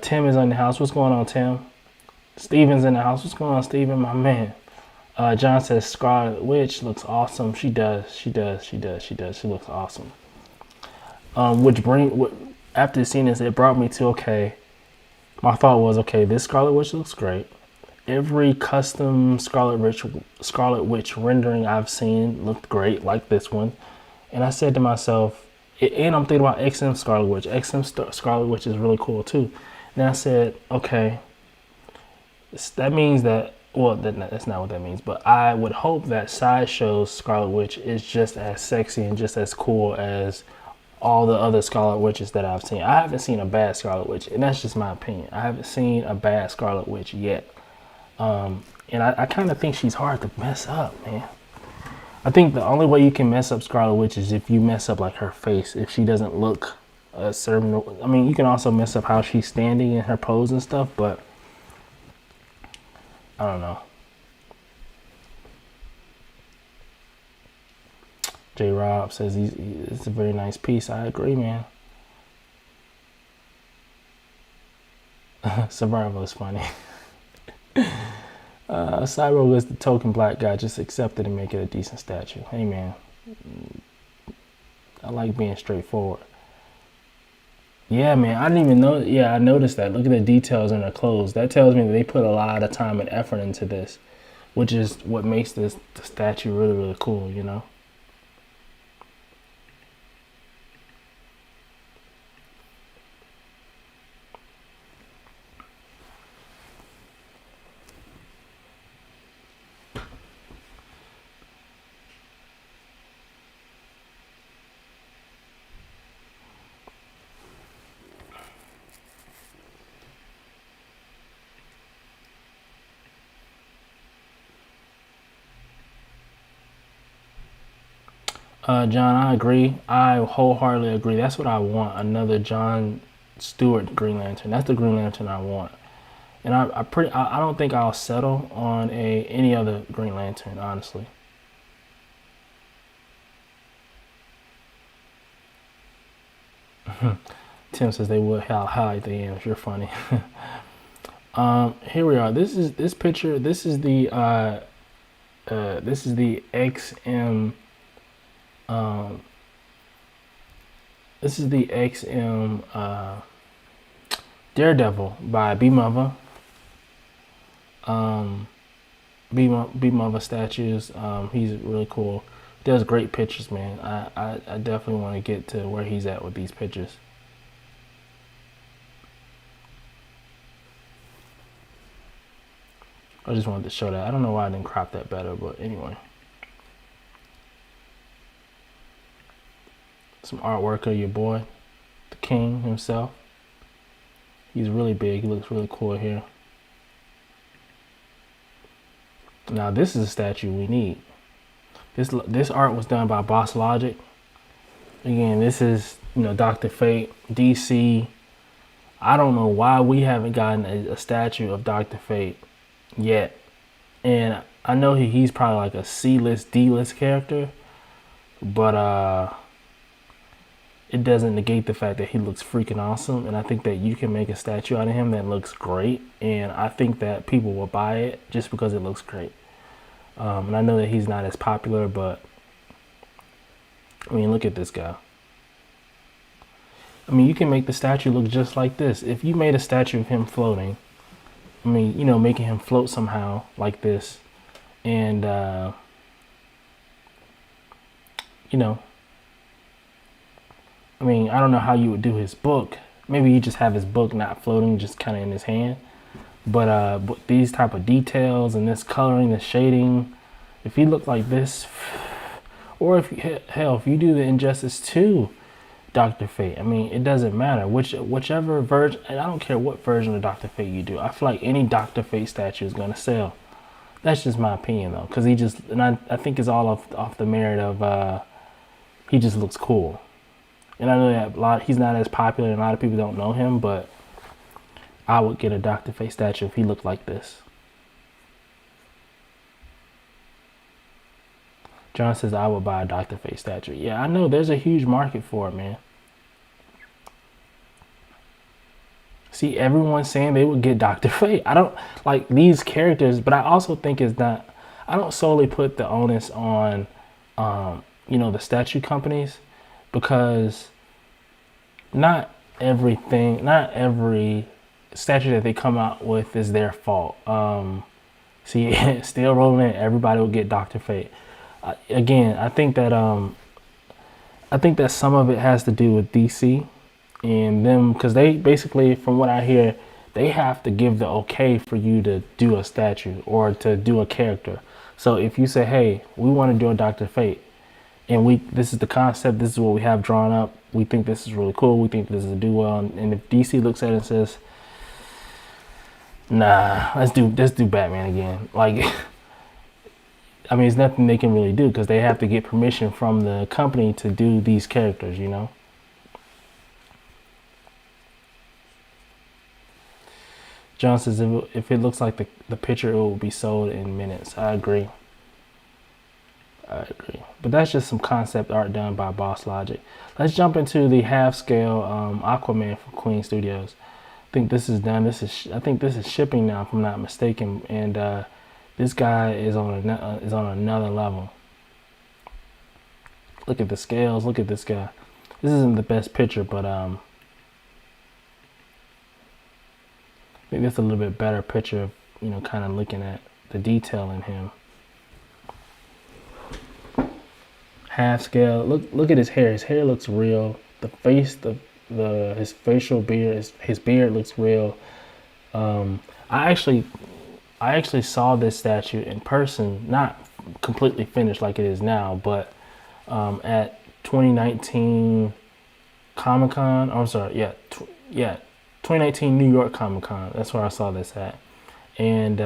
Tim is in the house. What's going on, Tim? Steven's in the house. What's going on, Steven? My man. John says Scarlet Witch looks awesome. She does. She looks awesome. After seeing this, it brought me to, okay, my thought was, okay, this Scarlet Witch looks great. Every custom Scarlet Witch rendering I've seen looked great, like this one. And I said to myself, and I'm thinking about XM Scarlet Witch. Scarlet Witch is really cool too. And I said, okay, that means that, well, that's not what that means, but I would hope that Sideshow's Scarlet Witch is just as sexy and just as cool as all the other Scarlet Witches that I've seen. I haven't seen a bad Scarlet Witch, and that's just my opinion. I haven't seen a bad Scarlet Witch yet. And I kind of think she's hard to mess up, man. I think the only way you can mess up Scarlet Witch is if you mess up like her face. If she doesn't look a certain, I mean, you can also mess up how she's standing and her pose and stuff, but I don't know. J. Rob says it's a very nice piece. I agree, man. Survival is funny. Cyborg is the token black guy. Just accept it and make it a decent statue. Hey, man. I like being straightforward. Yeah, man. I didn't even know. Yeah, I noticed that. Look at the details in her clothes. That tells me that they put a lot of time and effort into this, which is what makes the statue really, really cool, you know? John, I agree. I wholeheartedly agree. That's what I want. Another John Stewart Green Lantern. That's the Green Lantern I want. And I don't think I'll settle on any other Green Lantern, honestly. Tim says they would highlight the M's. You're funny. Here we are. This picture. This is the XM. This is the XM Daredevil by B Mother. B Mother statues. He's really cool. He does great pictures, man. I definitely want to get to where he's at with these pictures. I just wanted to show that. I don't know why I didn't crop that better, but anyway. Some artwork of your boy, the king himself. He's really big. He looks really cool here. Now this is a statue we need. This art was done by Boss Logic. Again, this is, you know, Dr. Fate, DC. I don't know why we haven't gotten a statue of Dr. Fate yet. And I know he's probably like a C-list, D-list character, but it doesn't negate the fact that he looks freaking awesome. And I think that you can make a statue out of him that looks great. And I think that people will buy it just because it looks great. And I know that he's not as popular, but I mean, look at this guy. I mean, you can make the statue look just like this. If you made a statue of him floating, I mean, you know, making him float somehow like this, and you know, I mean, I don't know how you would do his book. Maybe you just have his book not floating, just kind of in his hand. But these type of details and this coloring, the shading, if he looked like this, or if hell, if you do the Injustice 2 Dr. Fate, I mean, it doesn't matter whichever version. And I don't care what version of Dr. Fate you do. I feel like any Dr. Fate statue is gonna sell. That's just my opinion though, because I think it's all off the merit of he just looks cool. And I know that he's not as popular and a lot of people don't know him, but I would get a Dr. Fate statue if he looked like this. John says I would buy a Dr. Fate statue. Yeah, I know there's a huge market for it, man. See, everyone's saying they would get Dr. Fate. I don't like these characters, but I also think it's not. I don't solely put the onus on, you know, the statue companies, because not every statue that they come out with is their fault. See, still rolling in, everybody will get Dr. Fate. Again, I think that some of it has to do with DC and them, because they basically, from what I hear, they have to give the okay for you to do a statue or to do a character. So if you say, hey, we want to do a Dr. Fate, and this is the concept, this is what we have drawn up, we think this is really cool, we think this is a do well, and if DC looks at it and says, nah, let's do Batman again, like, I mean, there's nothing they can really do because they have to get permission from the company to do these characters, you know. John says if it looks like the picture, it will be sold in minutes. I agree. But that's just some concept art done by Boss Logic. Let's jump into the half-scale Aquaman from Queen Studios. I think this is done. I think this is shipping now, if I'm not mistaken. And this guy is on another level. Look at the scales. Look at this guy. This isn't the best picture, but I think that's a little bit better picture of, you know, kind of looking at the detail in him. Half scale. Look at his hair. His hair looks real. The face, his facial beard, his beard looks real. I actually saw this statue in person, not completely finished like it is now, but at 2019 Comic-Con. Oh, I'm sorry, yeah, 2019 New York Comic-Con. That's where I saw this at, and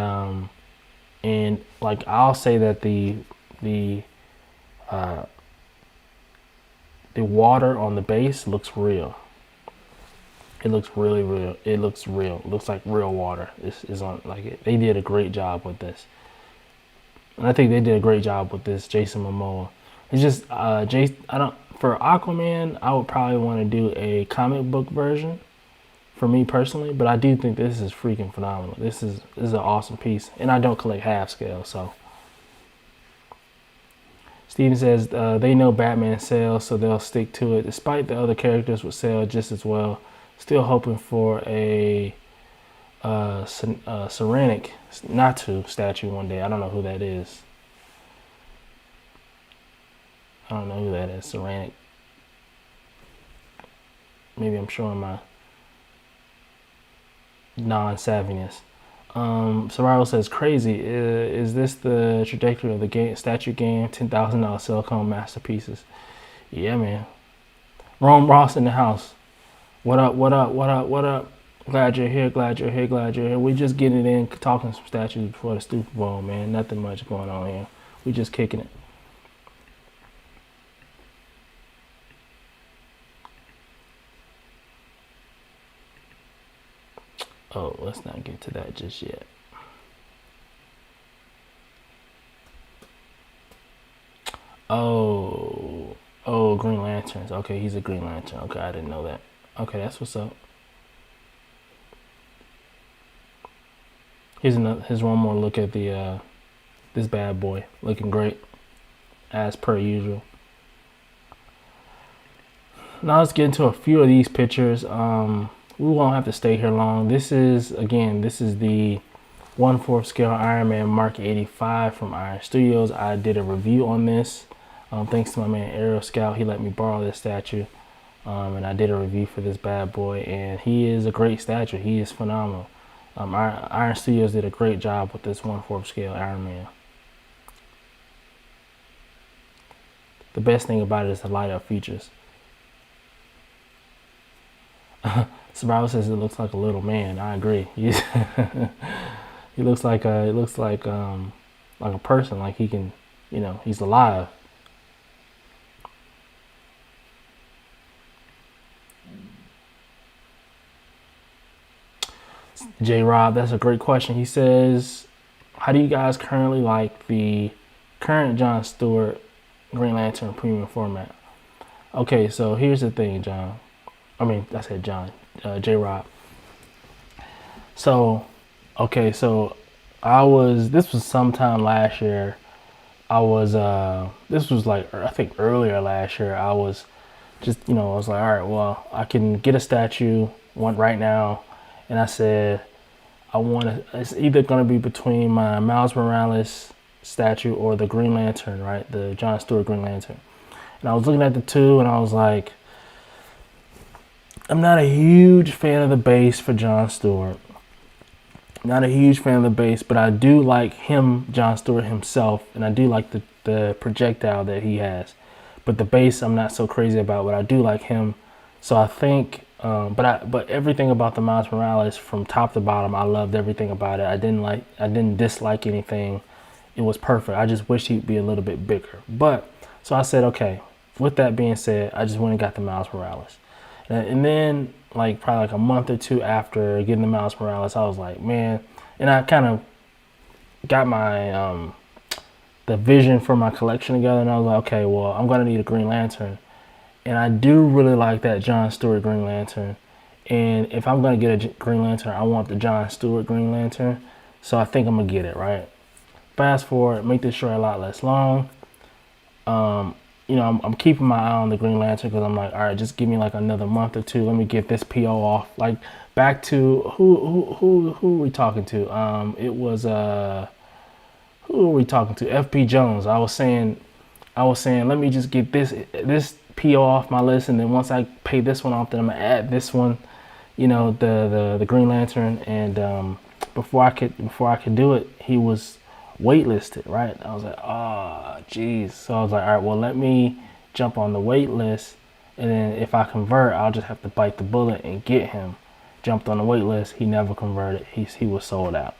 like I'll say that the water on the base looks real. It looks really real. It looks real. It looks like real water. This is on, like, it. They did a great job with this, and I think they did a great job with this. Jason Momoa. It's just for Aquaman, I would probably want to do a comic book version for me personally, but I do think this is freaking phenomenal. This is an awesome piece, and I don't collect half scale, so. Steven says they know Batman sells, so they'll stick to it, despite the other characters would sell just as well. Still hoping for a Ceramic Natu statue one day. I don't know who that is. I don't know who that is. Ceramic. Maybe I'm showing my non-savviness. Soraro says, crazy. Is this the trajectory of the statue game? $10,000 silicone masterpieces. Yeah, man. Rome Ross in the house. What up, what up, what up, what up? Glad you're here, glad you're here, glad you're here. We just getting it in, talking some statues before the Super Bowl, man. Nothing much going on here. We just kicking it. Oh, let's not get to that just yet. Oh, Green Lanterns. Okay, he's a Green Lantern. Okay, I didn't know that. Okay, that's what's up. Here's one more look at the this bad boy, looking great as per usual. now let's get into a few of these pictures. We won't have to stay here long. This is the 1/4 scale Iron Man Mark 85 from Iron Studios. I did a review on this. Thanks to my man Aero Scout, he let me borrow this statue. And I did a review for this bad boy, and he is a great statue. He is phenomenal. Iron Studios did a great job with this 1/4 scale Iron Man. The best thing about it is the light up features. Survival says it looks like a little man. I agree. He looks like a person, like he can, he's alive. J Rob, that's a great question. He says, how do you guys currently like the current John Stewart Green Lantern premium format? Okay, so here's the thing, John. I said John. J Rob. So, okay, so this was sometime last year. This was like, I think earlier last year. I was just, I was like, all right, well, I can get a statue, one right now. And I said, it's either going to be between my Miles Morales statue or the Green Lantern, right? The John Stewart Green Lantern. And I was looking at the two and I was like, I'm not a huge fan of the base for John Stewart. Not a huge fan of the base, but I do like him, John Stewart himself, and I do like the projectile that he has. But the base I'm not so crazy about, but I do like him. So I think, but everything about the Miles Morales from top to bottom, I loved everything about it. I didn't dislike anything. It was perfect. I just wish he'd be a little bit bigger. But so I said, okay. With that being said, I just went and got the Miles Morales. And then, like, probably like a month or two after getting the Miles Morales, I was like, man, and I kind of got my, the vision for my collection together, and I was like, okay, well, I'm going to need a Green Lantern. And I do really like that John Stewart Green Lantern. And if I'm going to get a Green Lantern, I want the John Stewart Green Lantern. So I think I'm going to get it, right? Fast forward, make this short a lot less long. I'm keeping my eye on the Green Lantern because I'm like, all right, just give me like another month or two. Let me get this PO off. Like back to who are we talking to? It was who are we talking to? FP Jones. I was saying, let me just get this PO off my list, and then once I pay this one off, then I'm gonna add this one. The Green Lantern, and before I could do it, he was waitlisted, right? I was like, oh, geez. So I was like, all right, well, let me jump on the wait list, and then if I convert, I'll just have to bite the bullet and get him. Jumped on the wait list. He never converted. He was sold out,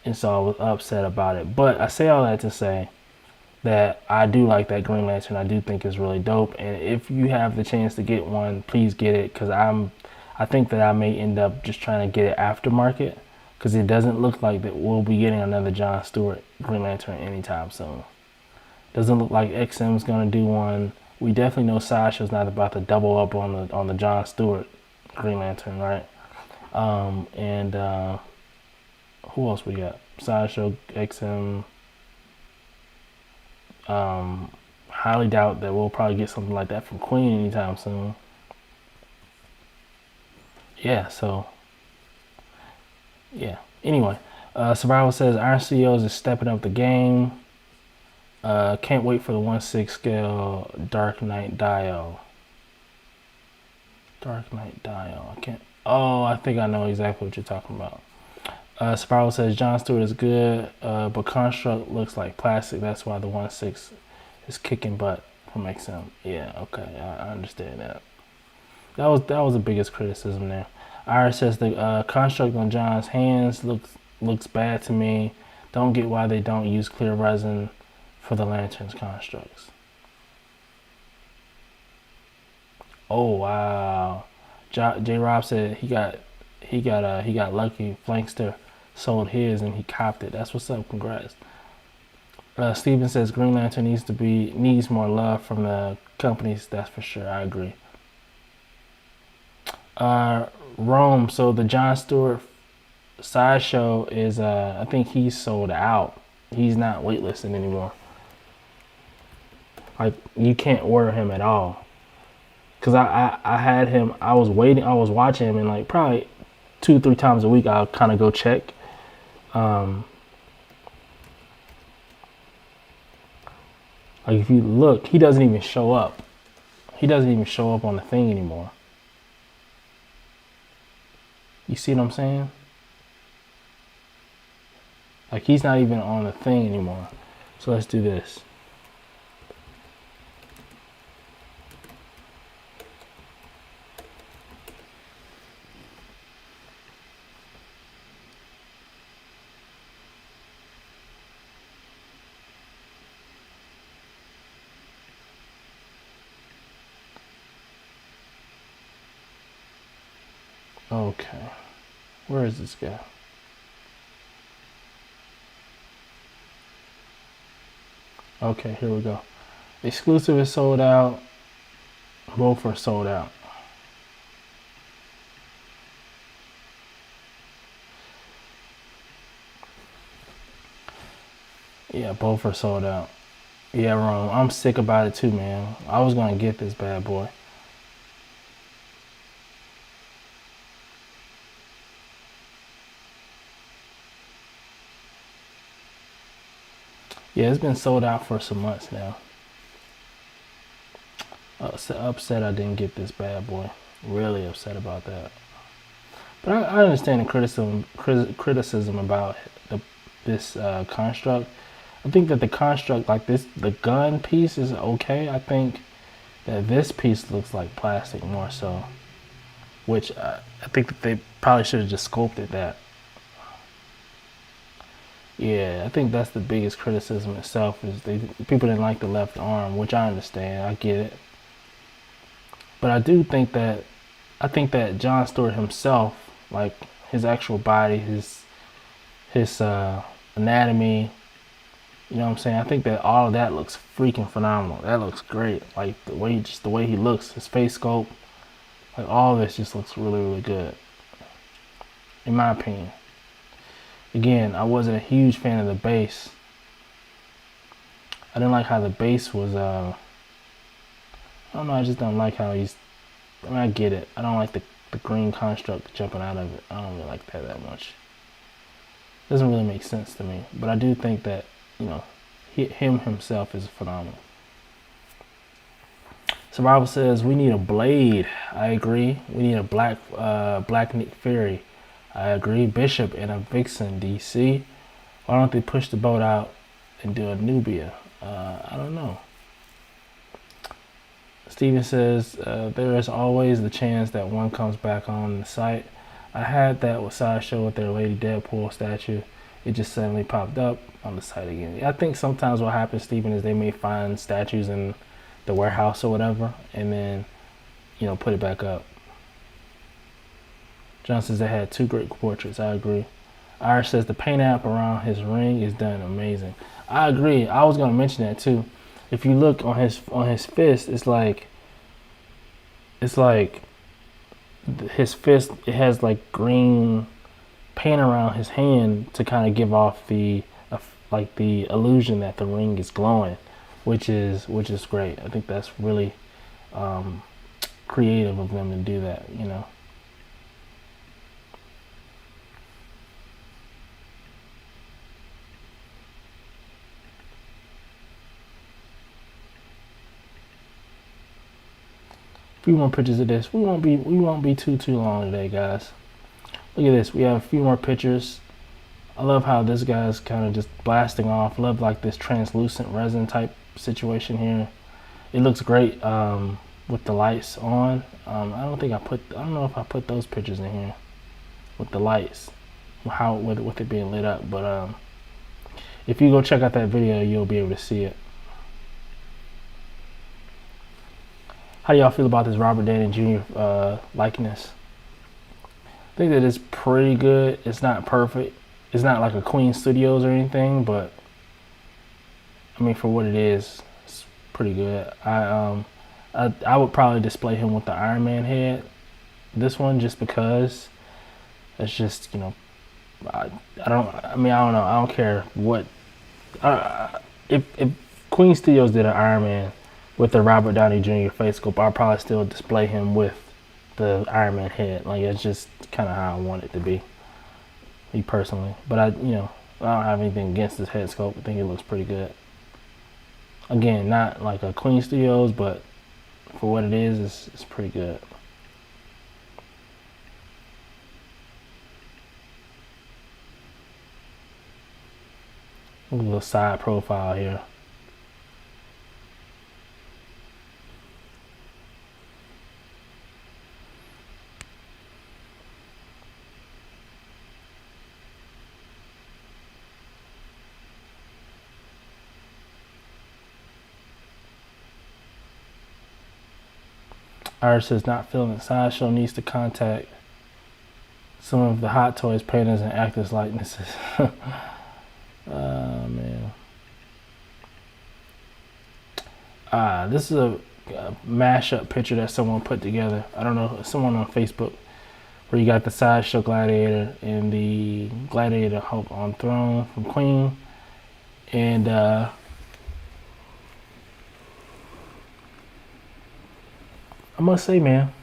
and so I was upset about it. But I say all that to say that I do like that Green Lantern. I do think it's really dope, and if you have the chance to get one, please get it, because I think that I may end up just trying to get it aftermarket, because it doesn't look like that we'll be getting another John Stewart Green Lantern anytime soon. Doesn't look like XM's gonna do one. We definitely know Sideshow's not about to double up on the John Stewart Green Lantern, right? Who else we got? Sideshow, XM. Highly doubt that we'll probably get something like that from Queen anytime soon. Yeah, so yeah. Anyway, Survival says Iron Studios is stepping up the game. Can't wait for the 1/6 scale Dark Knight Dio. Dark Knight Dio. I can't. Oh, I think I know exactly what you're talking about. Spiral says John Stewart is good, but Construct looks like plastic. That's why the 1/6 is kicking butt from XM. Yeah, okay, I understand that. That was the biggest criticism there. Iris says the construct on John's hands looks bad to me. Don't get why they don't use clear resin for the Lantern's constructs. Oh wow, J Rob said he got lucky. Flankster sold his and he copped it. That's what's up. Congrats. Steven says Green Lantern needs more love from the companies. That's for sure. I agree. Rome. So the John Stewart Sideshow is I think he's sold out. He's not waitlisted anymore. Like you can't order him at all. because I had him. I was waiting. I was watching him, and like probably 2-3 times a week, I'll kind of go check. Like if you look, he doesn't even show up. He doesn't even show up on the thing anymore. You see what I'm saying? Like he's not even on the thing anymore. So let's do this. Okay. Where is this guy? Okay, here we go. Exclusive is sold out. Both are sold out. Yeah, both are sold out. Yeah, Rome. I'm sick about it too, man. I was gonna get this bad boy. Yeah, it's been sold out for some months now. Upset I didn't get this bad boy. Really upset about that. But I understand the criticism about this construct. I think that the construct, like this, the gun piece is okay. I think that this piece looks like plastic more so, which I think that they probably should have just sculpted that. Yeah, I think that's the biggest criticism itself is people didn't like the left arm, which I understand. I get it. But I think that John Stewart himself, like his actual body, his anatomy, you know what I'm saying? I think that all of that looks freaking phenomenal. That looks great. Like the way he looks, his face sculpt, like all of this just looks really, really good. In my opinion. Again, I wasn't a huge fan of the base. I didn't like how the base was I don't know, I just don't like how I get it. I don't like the green construct jumping out of it. I don't really like that much. It doesn't really make sense to me. But I do think that, you know, him himself is phenomenal. Survival says we need a Blade. I agree. We need a Black Nick Fury. I agree. Bishop and a Vixen DC. Why don't they push the boat out and do a Nubia? I don't know. Steven says there is always the chance that one comes back on the site. I had that with Sideshow with their Lady Deadpool statue. It just suddenly popped up on the site again. I think sometimes what happens, Steven, is they may find statues in the warehouse or whatever, and then, you know, put it back up. John says they had 2 great portraits. I agree. Irish says the paint app around his ring is done amazing. I agree. I was gonna mention that too. If you look on his fist, it's like his fist. It has like green paint around his hand to kind of give off the like the illusion that the ring is glowing, which is great. I think that's really creative of them to do that. You know. Few more pictures of this. We won't be too long today, guys. Look at this. We have a few more pictures. I love how this guy's kind of just blasting off. Love like this translucent resin type situation here. It looks great with the lights on. I don't know if I put those pictures in here with the lights, how with it being lit up. But if you go check out that video, you'll be able to see it. How do y'all feel about this Robert Downey Jr. Likeness? I think that it's pretty good. It's not perfect. It's not like a Queen Studios or anything, but I mean, for what it is, it's pretty good. I would probably display him with the Iron Man head. This one, just because it's just, you know, I don't know. I don't care what. If Queen Studios did an Iron Man with the Robert Downey Jr. face sculpt, I'll probably still display him with the Iron Man head. Like, it's just kind of how I want it to be, me personally. But I don't have anything against this head sculpt. I think it looks pretty good. Again, not like a Queen Studios, but for what it is, it's pretty good. A little side profile here. Iris says not feeling Sideshow needs to contact some of the Hot Toys painters and actors likenesses. Man. This is a mashup picture that someone put together. I don't know, someone on Facebook, where you got the Sideshow Gladiator and the Gladiator Hulk on Throne from Queen. And I must say, man,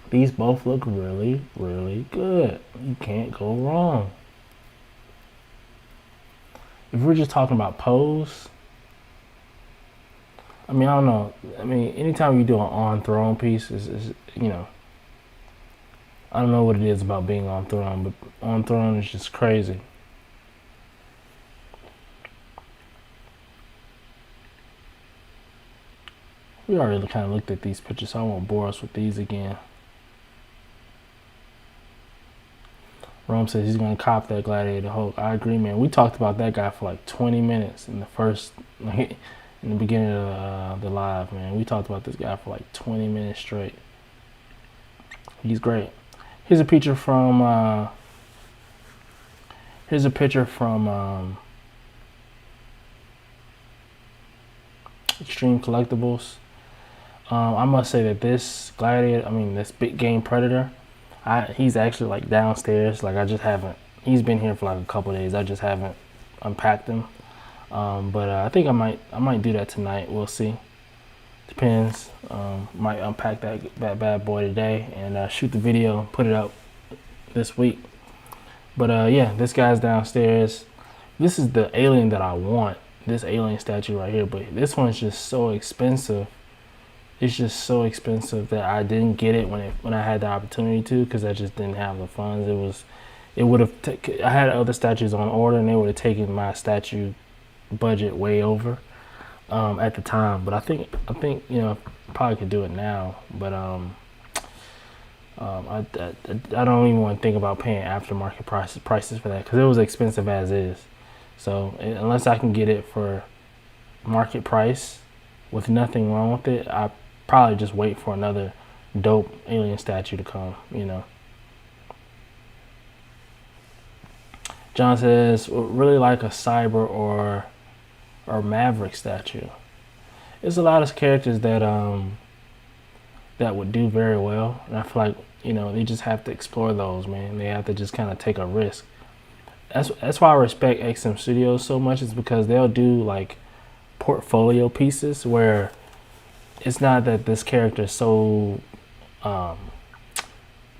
these both look really, really good. You can't go wrong. If we're just talking about pose, I mean, I don't know. I mean, anytime you do an on throne piece, is I don't know what it is about being on throne, but on throne is just crazy. We already kind of looked at these pictures, so I won't bore us with these again. Rome says he's gonna cop that Gladiator Hulk. I agree, man. We talked about that guy for like 20 minutes in the beginning of the live, man. We talked about this guy for like 20 minutes straight. He's great. Here's a picture from Extreme Collectibles. I must say that this Gladiator, this Big Game Predator, he's actually like downstairs. Like, I just haven't. He's been here for like a couple of days. I just haven't unpacked him. But I think I might do that tonight. We'll see. Depends. Might unpack that bad boy today and shoot the video, put it up this week. But yeah, this guy's downstairs. This is the alien that I want. This alien statue right here. But this one's just so expensive. It's just so expensive that I didn't get it when I had the opportunity to, because I just didn't have the funds. I had other statues on order, and they would have taken my statue budget way over at the time. But I think probably could do it now. But I don't even want to think about paying aftermarket prices for that, because it was expensive as is. So unless I can get it for market price with nothing wrong with it, I probably just wait for another dope alien statue to come. John says really like a Cyber or Maverick statue. There's a lot of characters that would do very well, and I feel like they just have to explore those, man. They have to just kind of take a risk. That's why I respect XM Studios so much, is because they'll do like portfolio pieces where it's not that this character is so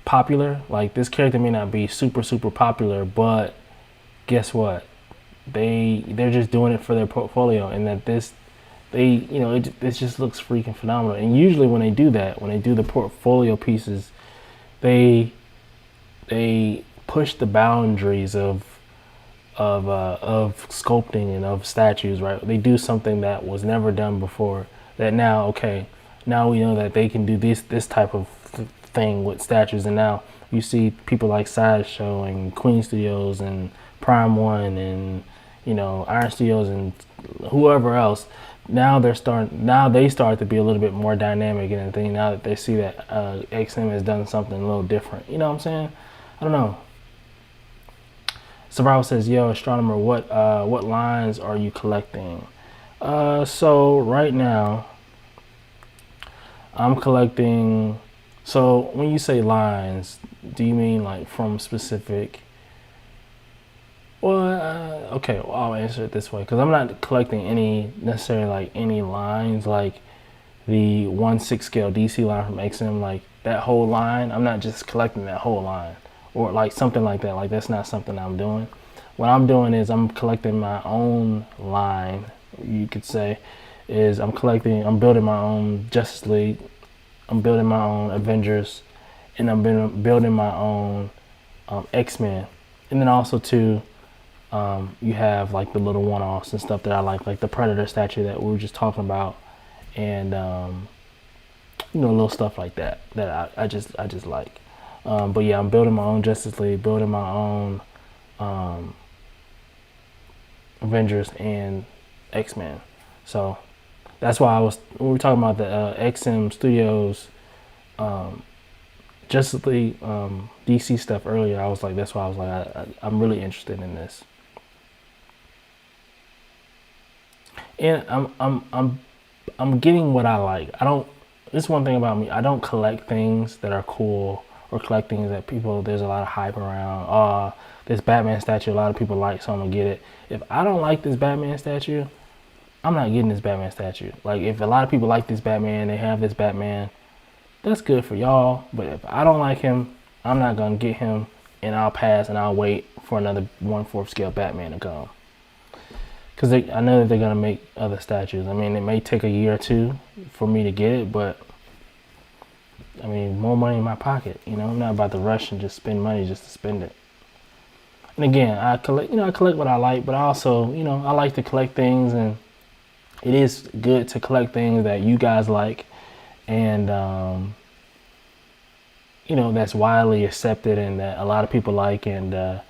popular. Like, this character may not be super popular, but guess what? They're just doing it for their portfolio, and that it just looks freaking phenomenal. And usually when they do that, when they do the portfolio pieces, they push the boundaries of sculpting and of statues, right? They do something that was never done before, that now we know that they can do this type of thing with statues. And now you see people like Sideshow and Queen Studios and Prime One and Iron Studios and whoever else. Now they start to be a little bit more dynamic and everything, now that they see that XM has done something a little different. You know what I'm saying? I don't know. Survival says, yo, Astroknomer, what lines are you collecting? So right now, I'm collecting. So when you say lines, do you mean like from specific? Well, okay, well, I'll answer it this way because I'm not collecting any necessarily like any lines like the 1/6 scale DC line from XM, like that whole line. I'm not just collecting that whole line or like something like that. Like that's not something I'm doing. What I'm doing is I'm collecting my own line. You could say is I'm building my own Justice League. I'm building my own Avengers, and I'm building my own X-Men, and then also too. You have like the little one-offs and stuff that I like the Predator statue that we were just talking about, and little stuff like that that I just like. But yeah, I'm building my own Justice League, building my own Avengers and X-Men. So that's why when we were talking about the XM Studios Justice League DC stuff earlier, I was like, that's why I was like, I'm really interested in this. And I'm getting what I like. I don't. This is one thing about me. I don't collect things that are cool or collect things that there's a lot of hype around. This Batman statue a lot of people like, so I'm gonna get it. If I don't like this Batman statue, I'm not getting this Batman statue. Like if a lot of people like this Batman, they have this Batman, that's good for y'all. But if I don't like him, I'm not gonna get him, and I'll pass and I'll wait for another 1/4 scale Batman to come. Because I know that they're going to make other statues. I mean, it may take a year or two for me to get it, but I mean, more money in my pocket. I'm not about to rush and just spend money just to spend it. And again, I collect what I like, but I also, I like to collect things, and it is good to collect things that you guys like, and that's widely accepted and that a lot of people like, and a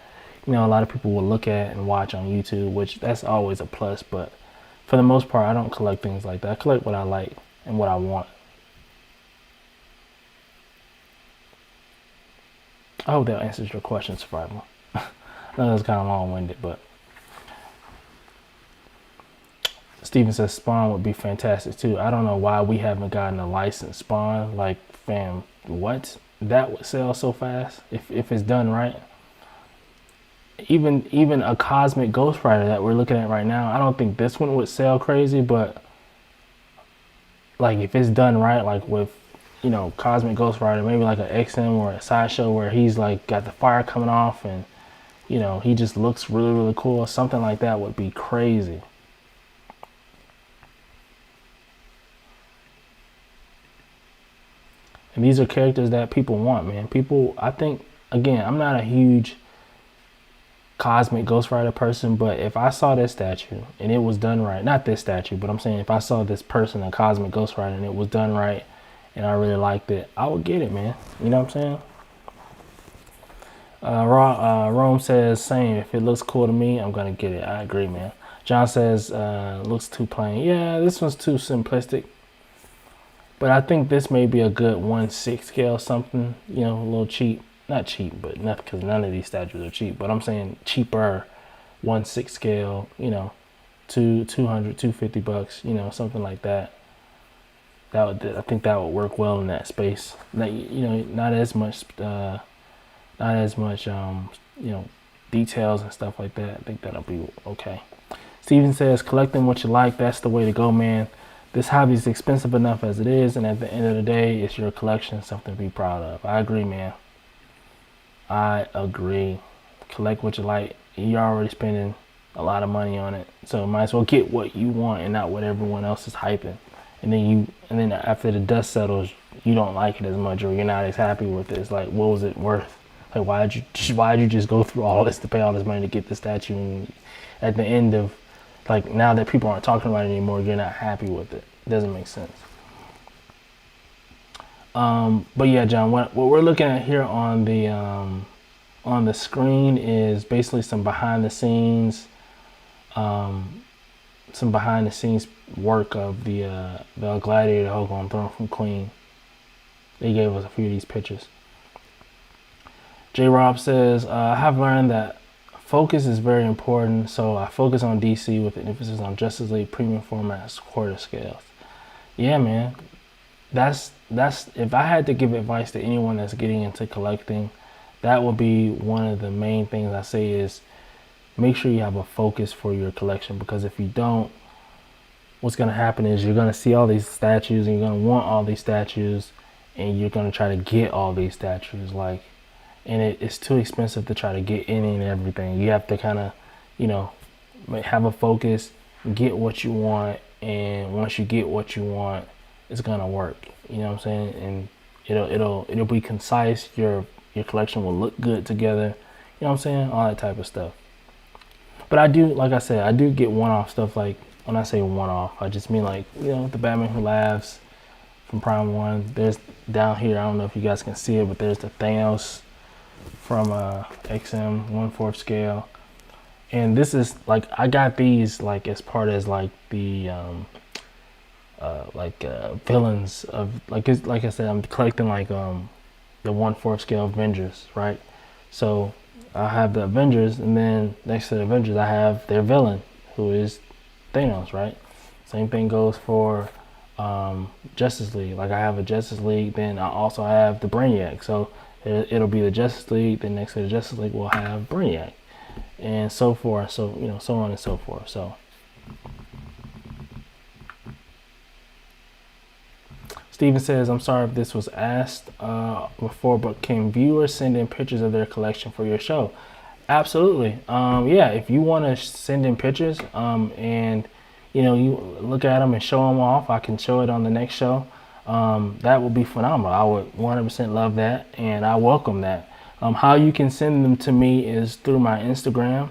lot of people will look at and watch on YouTube, which that's always a plus. But for the most part, I don't collect things like that. I collect what I like and what I want. I hope that answers your question, Survival. I know that's kind of long-winded, but Steven says Spawn would be fantastic too. I don't know why we haven't gotten a licensed Spawn. Like, fam, what? That would sell so fast if it's done right. Even a Cosmic Ghost Rider that we're looking at right now, I don't think this one would sell crazy, but like if it's done right, like with Cosmic Ghost Rider, maybe like an XM or a Sideshow where he's like got the fire coming off and he just looks really, really cool. Something like that would be crazy. And these are characters that people want, man. I think, again, I'm not a huge Cosmic Ghost Rider person, but if I saw this statue and it was done right, not this statue, but I'm saying if I saw this person, a Cosmic Ghost Rider, and it was done right and I really liked it, I would get it, man. You know what I'm saying? Rome says, same. If it looks cool to me, I'm gonna get it. I agree, man. John says, looks too plain. Yeah, this one's too simplistic. But I think this may be a good 1/6 scale something, a little cheap. Not cheap, but not because none of these statues are cheap. But I'm saying cheaper, 1/6 scale, $200, $250, something like that. I think that would work well in that space. Not as much, details and stuff like that. I think that'll be okay. Steven says, collecting what you like, that's the way to go, man. This hobby is expensive enough as it is, and at the end of the day, it's your collection, something to be proud of. I agree, man. I agree. Collect what you like. You're already spending a lot of money on it, so might as well get what you want and not what everyone else is hyping. And then after the dust settles, you don't like it as much, or you're not as happy with it. It's like, what was it worth? Like, why'd you just go through all this to pay all this money to get the statue? And at the end of, like, now that people aren't talking about it anymore, you're not happy with it. It doesn't make sense. But yeah, John, what we're looking at here on the screen is basically some behind the scenes work of the Gladiator Hulk on Throne from Queen. They gave us a few of these pictures. J. Rob says, I have learned that focus is very important, so I focus on DC with an emphasis on Justice League premium formats, quarter scales. Yeah, man. That's if I had to give advice to anyone that's getting into collecting, that would be one of the main things I say is make sure you have a focus for your collection, because if you don't, what's going to happen is you're going to see all these statues and you're going to want all these statues, and you're going to try to get all these statues, like, and it's too expensive to try to get any and everything. You have to kind of, you know, have a focus, get what you want, and once you get what you want, it's gonna work. You know what I'm saying? And it'll be concise. Your collection will look good together. You know what I'm saying? All that type of stuff. But I do, like I said, I do get one-off stuff. Like, when I say one-off, I just mean, like, you know, the Batman Who Laughs from Prime 1. There's down here, I don't know if you guys can see it, but there's the Thanos from XM 1/4 scale. And this is, like, I got these, like, as part as, like, the villains of, like, it's, like I said, I'm collecting, like, the 1/4 scale Avengers, right? So I have the Avengers, and then next to the Avengers I have their villain, who is Thanos, right? Same thing goes for Justice League. Like, I have a Justice League, then I also have the Brainiac. So it'll be the Justice League, then next to the Justice League we'll have Brainiac, and so forth. So, you know, so on and so forth. So Steven says, I'm sorry if this was asked before, but can viewers send in pictures of their collection for your show? Absolutely. Yeah, if you want to send in pictures and, you know, you look at them and show them off, I can show it on the next show. That would be phenomenal. I would 100% love that, and I welcome that. How you can send them to me is through my Instagram.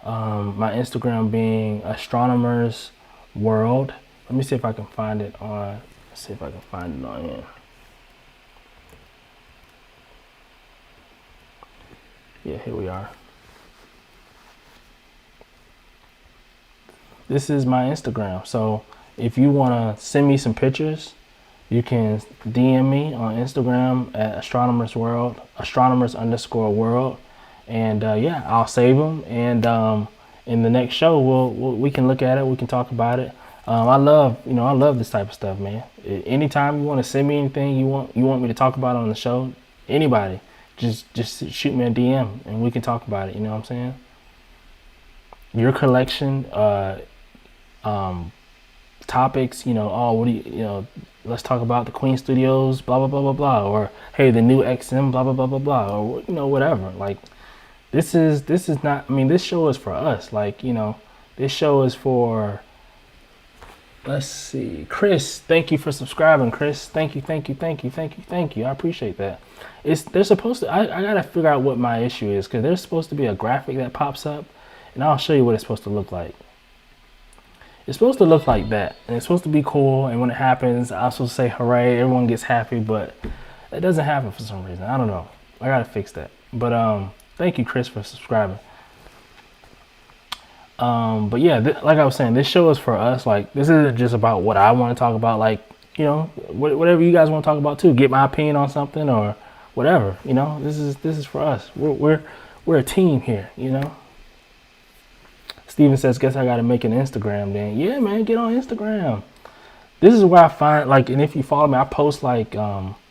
My Instagram being Astronomer's World. Let me see if I can find it on. Let's see if I can find it on here. Yeah, here we are. This is my Instagram. So if you want to send me some pictures, you can DM me on Instagram at Astronomer's World, Astronomers_world, and yeah, I'll save them. And in the next show, we can look at it. We can talk about it. I love this type of stuff, man. Anytime you want to send me anything you want me to talk about on the show, anybody, just shoot me a DM and we can talk about it. You know what I'm saying? Your collection, topics, you know, let's talk about the Queen Studios, blah blah blah blah blah, or hey, the new XM, blah blah blah blah blah, or, you know, whatever. Like, this is not, I mean, this show is for us. Like, you know, this show is for, let's see, Chris, thank you for subscribing, Chris. Thank you. I appreciate that. They're supposed to, I gotta figure out what my issue is, because there's supposed to be a graphic that pops up, and I'll show you what it's supposed to look like. It's supposed to look like that, and it's supposed to be cool, and when it happens, I'm supposed to say hooray, everyone gets happy, but it doesn't happen for some reason. I don't know. I gotta fix that. But thank you, Chris, for subscribing. But yeah, like I was saying, this show is for us. Like, this isn't just about what I want to talk about. Like, you know, whatever you guys want to talk about too. Get my opinion on something or whatever. You know, this is for us. We're a team here. You know. Steven says, guess I gotta make an Instagram then. Yeah, man, get on Instagram. This is where I find, like, and if you follow me, I post like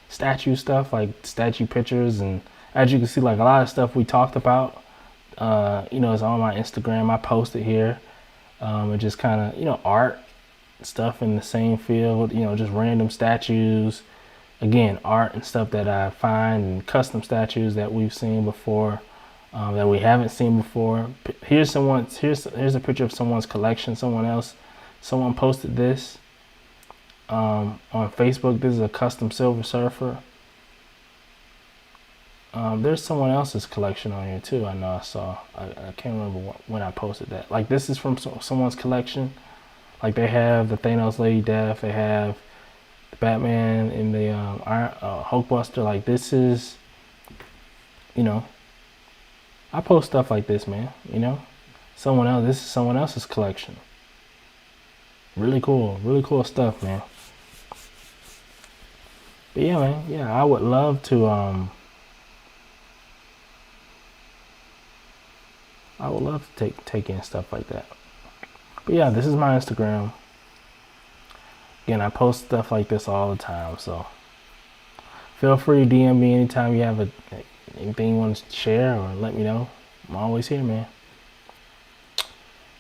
statue stuff, like statue pictures, and as you can see, like, a lot of stuff we talked about, you know, is on my Instagram. I post it here. It just kind of, you know, art stuff in the same field, you know, just random statues. Again, art and stuff that I find, and custom statues that we've seen before. That we haven't seen before. Here's a picture of someone's collection. Someone posted this on Facebook. This is a custom Silver Surfer. There's someone else's collection on here too. I know I saw. I can't remember when I posted that. Like, this is from someone's collection. Like, they have the Thanos Lady Death. They have the Batman in the Hulkbuster. Like, this is, you know. I post stuff like this, man. You know, this is someone else's collection. Really cool stuff, man. But yeah, man, yeah, I would love to take in stuff like that. But yeah, this is my Instagram. Again, I post stuff like this all the time, so feel free to DM me anytime you have anything you want to share, or let me know. I'm always here, man.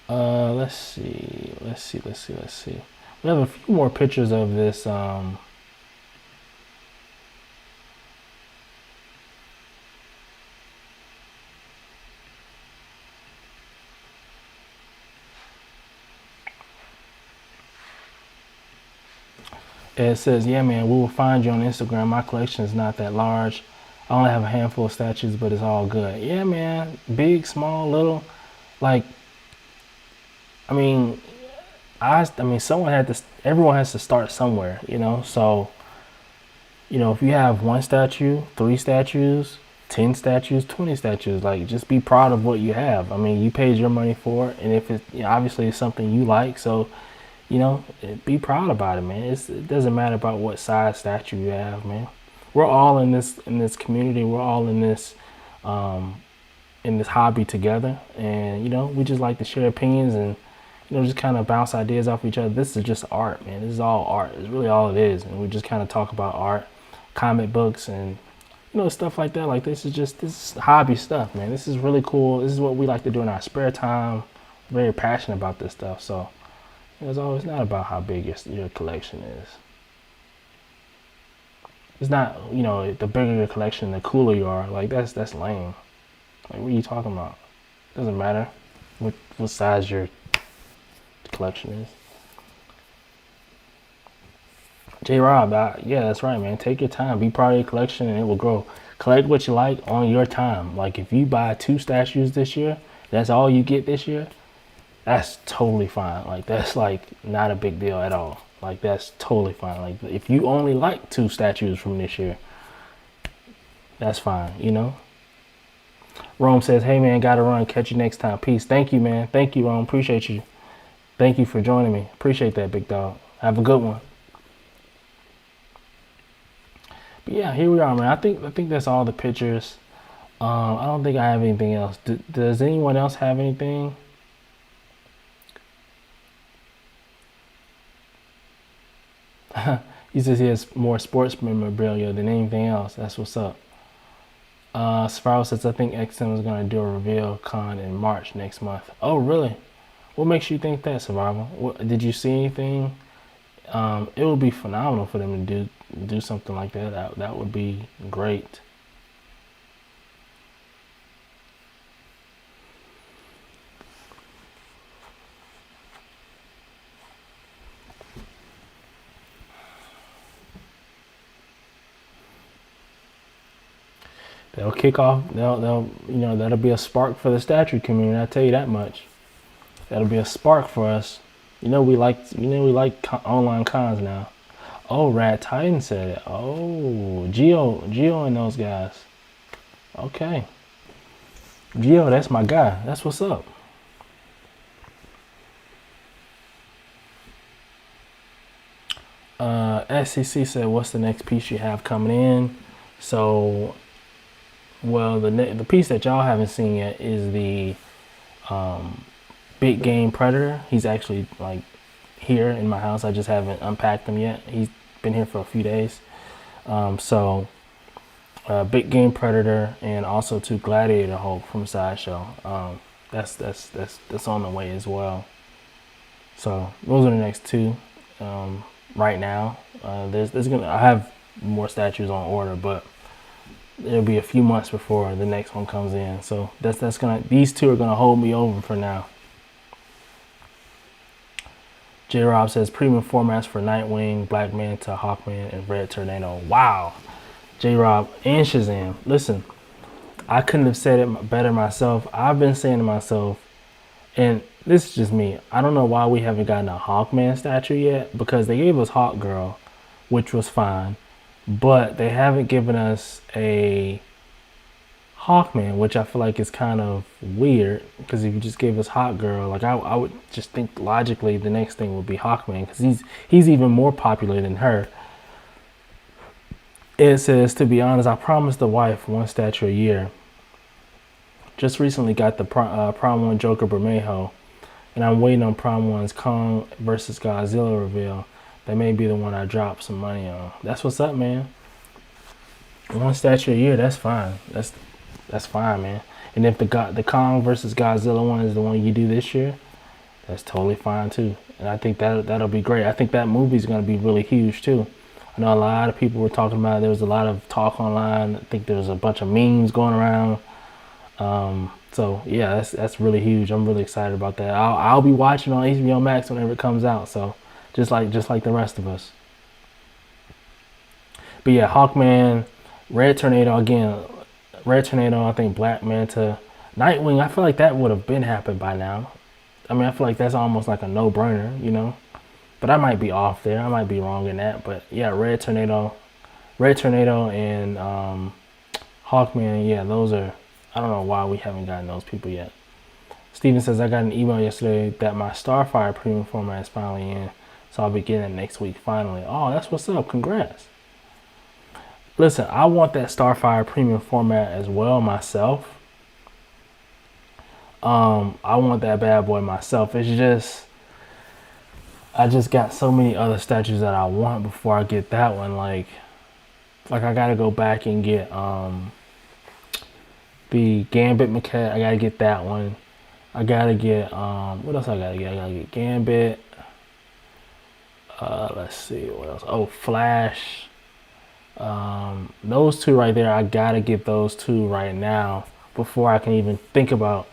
Let's see. Let's see. We have a few more pictures of this. It says, yeah, man, we will find you on Instagram. My collection is not that large. I only have a handful of statues, but it's all good. Yeah, man. Big, small, little. Like, I mean, I mean, everyone has to start somewhere, you know? So, if you have one statue, three statues, 10 statues, 20 statues, like, just be proud of what you have. I mean, you paid your money for it. And if obviously it's something you like, so be proud about it, man. It doesn't matter about what size statue you have, man. We're all in this community. We're all um, in this hobby together, and we just like to share opinions and just kind of bounce ideas off each other. This is just art, man. This is all art. It's really all it is, and we just kind of talk about art, comic books, and stuff like that. Like this is hobby stuff, man. This is really cool. This is what we like to do in our spare time. Very passionate about this stuff, so. It's always not about how big your collection is. It's not, the bigger your collection, the cooler you are. Like that's lame. Like what are you talking about? Doesn't matter what size your collection is. J Rob, yeah, that's right, man. Take your time. Be proud of your collection, and it will grow. Collect what you like on your time. Like if you buy 2 statues this year, that's all you get this year. That's totally fine. Like that's like not a big deal at all. Like that's totally fine. Like if you only like 2 statues from this year, that's fine, Rome says, hey man, gotta run. Catch you next time. Peace. Thank you, man. Thank you, Rome. Appreciate you. Thank you for joining me. Appreciate that, big dog. Have a good one. But yeah, here we are, man. I think that's all the pictures. I don't think I have anything else. Does anyone else have anything? He says he has more sports memorabilia than anything else. That's what's up. Spiral says, I think XM is going to do a reveal con in March next month. Oh, really? What makes you think that, Survival? Did you see anything? It would be phenomenal for them to do something like that. That would be great. They'll kick off. They'll that'll be a spark for the statue community. I tell you that much. That'll be a spark for us. We like online cons now. Oh, Rat Titan said it. Oh, Geo and those guys. Okay, Geo, that's my guy. That's what's up. SCC said, what's the next piece you have coming in? So, well, the piece that y'all haven't seen yet is the Big Game Predator. He's actually like here in my house. I just haven't unpacked him yet. He's been here for a few days. So Big Game Predator and also 2 Gladiator Hulk from Sideshow. That's on the way as well. So those are the next 2 right now. I have more statues on order, but it'll be a few months before the next one comes in. So these 2 are gonna hold me over for now. J Rob says premium formats for Nightwing, Black Manta, Hawkman, and Red Tornado. Wow. J Rob and Shazam. Listen, I couldn't have said it better myself. I've been saying to myself, and this is just me, I don't know why we haven't gotten a Hawkman statue yet, because they gave us Hawk Girl, which was fine, but they haven't given us a Hawkman, which I feel like is kind of weird, because if you just gave us Hawk Girl, like I would just think logically the next thing would be Hawkman, because he's even more popular than her. It says, to be honest, I promised the wife 1 statue a year. Just recently got the Prime 1 Joker Bermejo, and I'm waiting on Prime 1's Kong versus Godzilla reveal. That may be the one I drop some money on. That's what's up, man. 1 statue a year, that's fine. That's fine, man. And if the Kong versus Godzilla one is the one you do this year, that's totally fine too. And I think that'll be great. I think that movie's gonna be really huge too. I know a lot of people were talking about it. There was a lot of talk online. I think there was a bunch of memes going around. So yeah, that's really huge. I'm really excited about that. I'll be watching on HBO Max whenever it comes out. So just like the rest of us. But yeah, Hawkman, Red Tornado again. Red Tornado. I think Black Manta, Nightwing. I feel like that would have been happened by now. I mean, I feel like that's almost like a no-brainer. But I might be off there. I might be wrong in that. But yeah, Red Tornado, and Hawkman. Yeah, those are. I don't know why we haven't gotten those people yet. Steven says, I got an email yesterday that my Starfire premium format is finally in, so I'll be getting it next week finally. Oh, that's what's up. Congrats. Listen, I want that Starfire premium format as well myself. I want that bad boy myself. It's just, I just got so many other statues that I want before I get that one. Like I gotta go back and get the Gambit maquette. I gotta get that one. I gotta get what else I gotta get? I gotta get Gambit. Let's see what else. Oh, Flash. Those two right there. I gotta get those two right now before I can even think about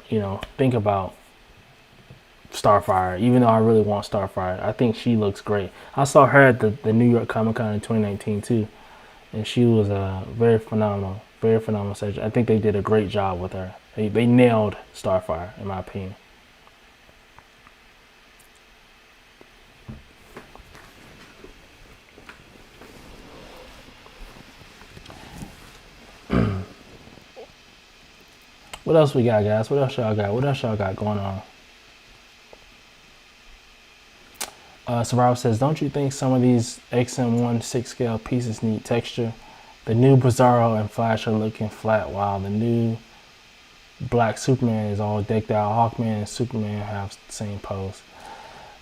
Starfire. Even though I really want Starfire, I think she looks great. I saw her at the New York Comic Con in 2019 too, and she was very phenomenal statue. I think they did a great job with her. They nailed Starfire, in my opinion. What else we got, guys? What else y'all got going on? Survival says, don't you think some of these XM1 6-scale pieces need texture? The new Bizarro and Flash are looking flat, while the new Black Superman is all decked out. Hawkman and Superman have the same pose.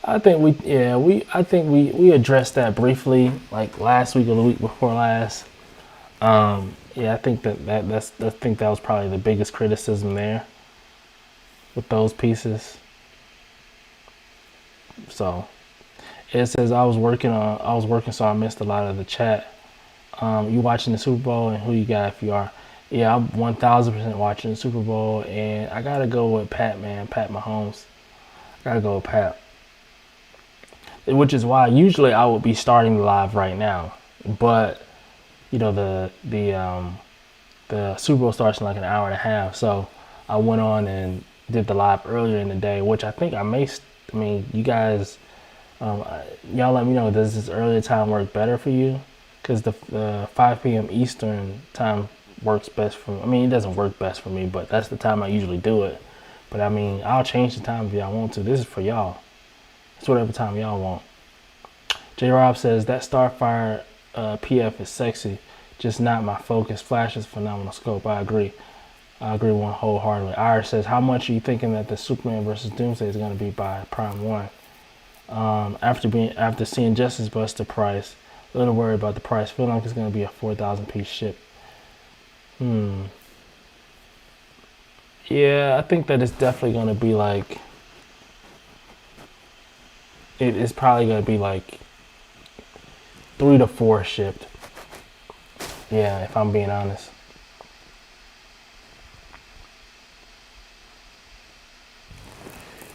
I think we addressed that briefly, like last week or the week before last. Yeah, I think that was probably the biggest criticism there with those pieces. So it says I was working, so I missed a lot of the chat. You watching the Super Bowl, and who you got if you are? Yeah, I'm 1000% watching the Super Bowl, and I gotta go with Pat Mahomes. I gotta go with Pat, which is why usually I would be starting the live right now, but the Super Bowl starts in like an hour and a half, so I went on and did the live earlier in the day, which I think I mean, you guys, y'all let me know, does this earlier time work better for you? Because the 5 p.m. Eastern time works best for me. I mean, it doesn't work best for me, but that's the time I usually do it. But I mean, I'll change the time if y'all want to. This is for y'all. It's whatever time y'all want. J. Rob says, that Starfire PF is sexy, just not my focus. Flash is phenomenal scope. I agree one wholeheartedly. Irish says, how much are you thinking that the Superman versus Doomsday is going to be by Prime 1? After seeing Justice Buster price, a little worried about the price. Feel like it's going to be a 4,000 piece ship. Yeah, I think that it's definitely going to be like, it's probably going to be like 3 to 4 shipped. Yeah, if I'm being honest.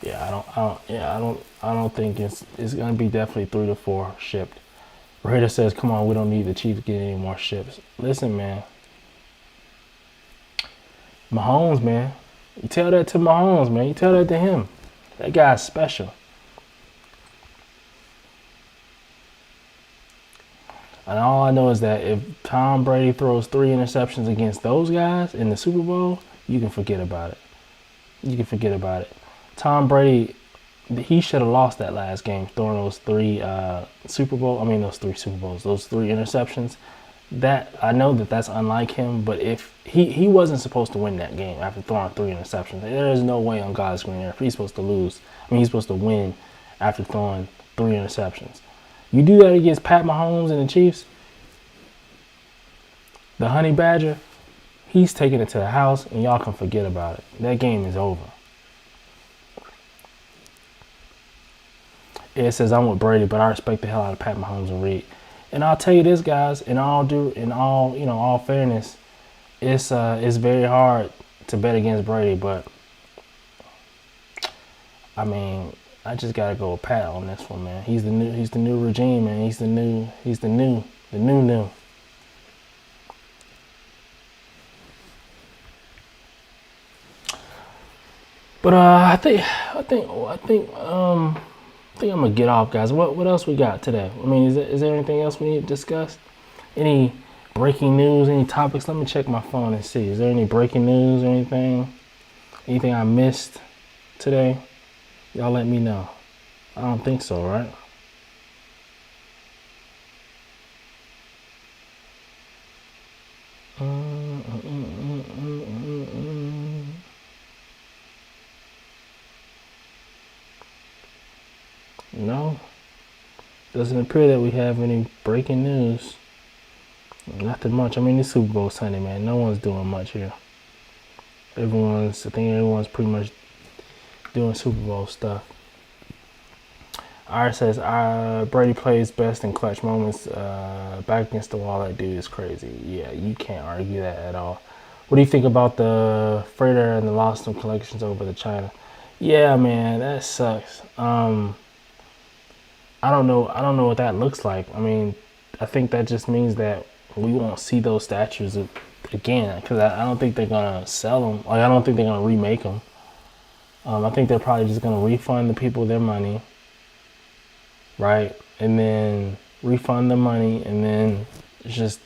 Yeah, I don't think it's gonna be definitely 3 to 4 shipped. Raider says, come on, we don't need the Chiefs to get any more ships. Listen, man. Mahomes, man. You tell that to Mahomes, man. You tell that to him. That guy's special. And all I know is that if Tom Brady throws 3 interceptions against those guys in the Super Bowl, you can forget about it. Tom Brady, he should have lost that last game throwing those 3 Super Bowls, those 3 interceptions. That I know that's unlike him, but if he wasn't supposed to win that game after throwing 3 interceptions. There is no way on God's green earth he's supposed to lose. He's supposed to win after throwing 3 interceptions. You do that against Pat Mahomes and the Chiefs, the Honey Badger, he's taking it to the house, and y'all can forget about it. That game is over. It says I'm with Brady, but I respect the hell out of Pat Mahomes and Reed. And I'll tell you this, guys. In all fairness, it's very hard to bet against Brady, but I mean, I just gotta go with Pat on this one, man. He's the new regime, man. He's the new. But I think I'm gonna get off, guys. What else we got today? I mean, is there anything else we need to discuss? Any breaking news? Any topics? Let me check my phone and see. Is there any breaking news or anything? Anything I missed today? Y'all let me know. I don't think so, right? No. Doesn't appear that we have any breaking news. Nothing much. I mean, it's Super Bowl Sunday, man. No one's doing much here. I think everyone's pretty much doing Super Bowl stuff. R says, Brady plays best in clutch moments. Back against the wall, that dude is crazy. Yeah, you can't argue that at all. What do you think about the freighter and the lost of collections over to China? Yeah, man, that sucks. I don't know what that looks like. I mean, I think that just means that we won't see those statues again, because I don't think they're gonna sell them. Like, I don't think they're gonna remake them. I think they're probably just gonna refund the people their money, right? And then refund the money, and then it's just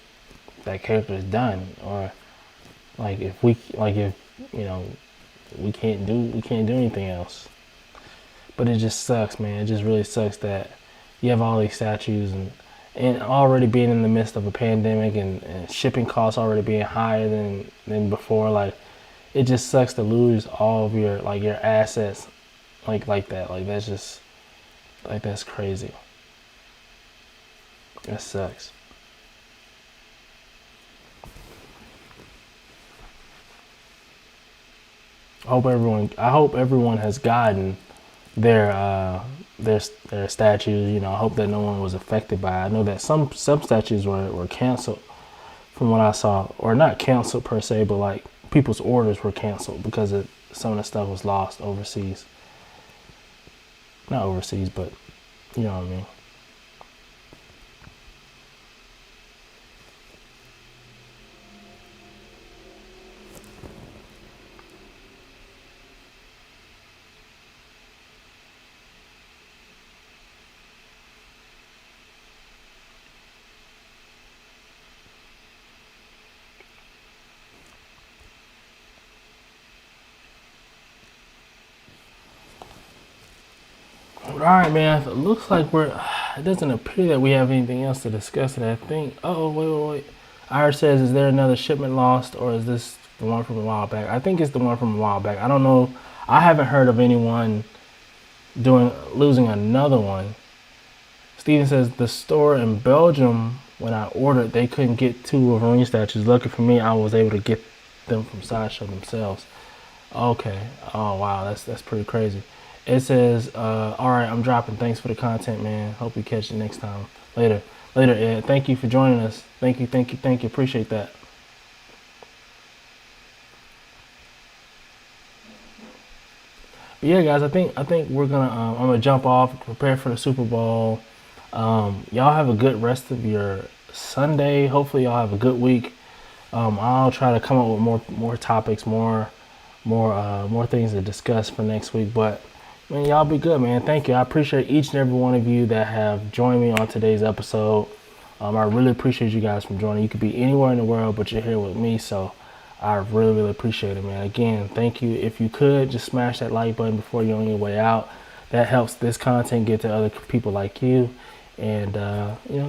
that character is done. Or if we can't do anything else. But it just sucks, man. It just really sucks that you have all these statues and already being in the midst of a pandemic and shipping costs already being higher than before. Like, it just sucks to lose all of your assets like that. Like, that's crazy. That sucks. I hope everyone has gotten their statues. I hope that no one was affected by it. I know that some statues were canceled from what I saw, or not canceled per se, but like people's orders were canceled because some of the stuff was lost overseas. Not overseas, but you know what I mean. All right, man. It looks like it doesn't appear that we have anything else to discuss today. I think. Oh, wait. Iris says, is there another shipment lost, or is this the one from a while back? I think it's the one from a while back. I don't know. I haven't heard of anyone losing another one. Steven says, the store in Belgium, when I ordered, they couldn't get 2 Wolverine statues. Lucky for me, I was able to get them from Sideshow themselves. Okay. Oh, wow. That's pretty crazy. It says, all right, I'm dropping. Thanks for the content, man. Hope you catch you next time. Later, Ed. Thank you for joining us. Thank you. Appreciate that. But yeah, guys, I think we're gonna. I'm gonna jump off, prepare for the Super Bowl. Y'all have a good rest of your Sunday. Hopefully, y'all have a good week. I'll try to come up with more topics, more things to discuss for next week. But man, y'all be good, man. Thank you. I appreciate each and every one of you that have joined me on today's episode. I really appreciate you guys for joining. You could be anywhere in the world, but you're here with me, so I really appreciate it, man. Again, thank you. If you could, just smash that like button before you're on your way out. That helps this content get to other people like you, and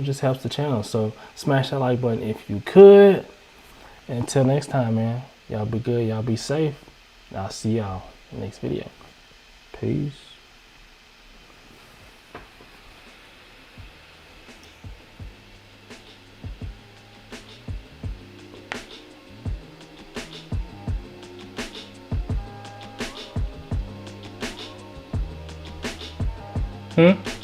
just helps the channel. So smash that like button if you could. Until next time, man. Y'all be good. Y'all be safe. I'll see y'all in the next video. Peace. Hmm?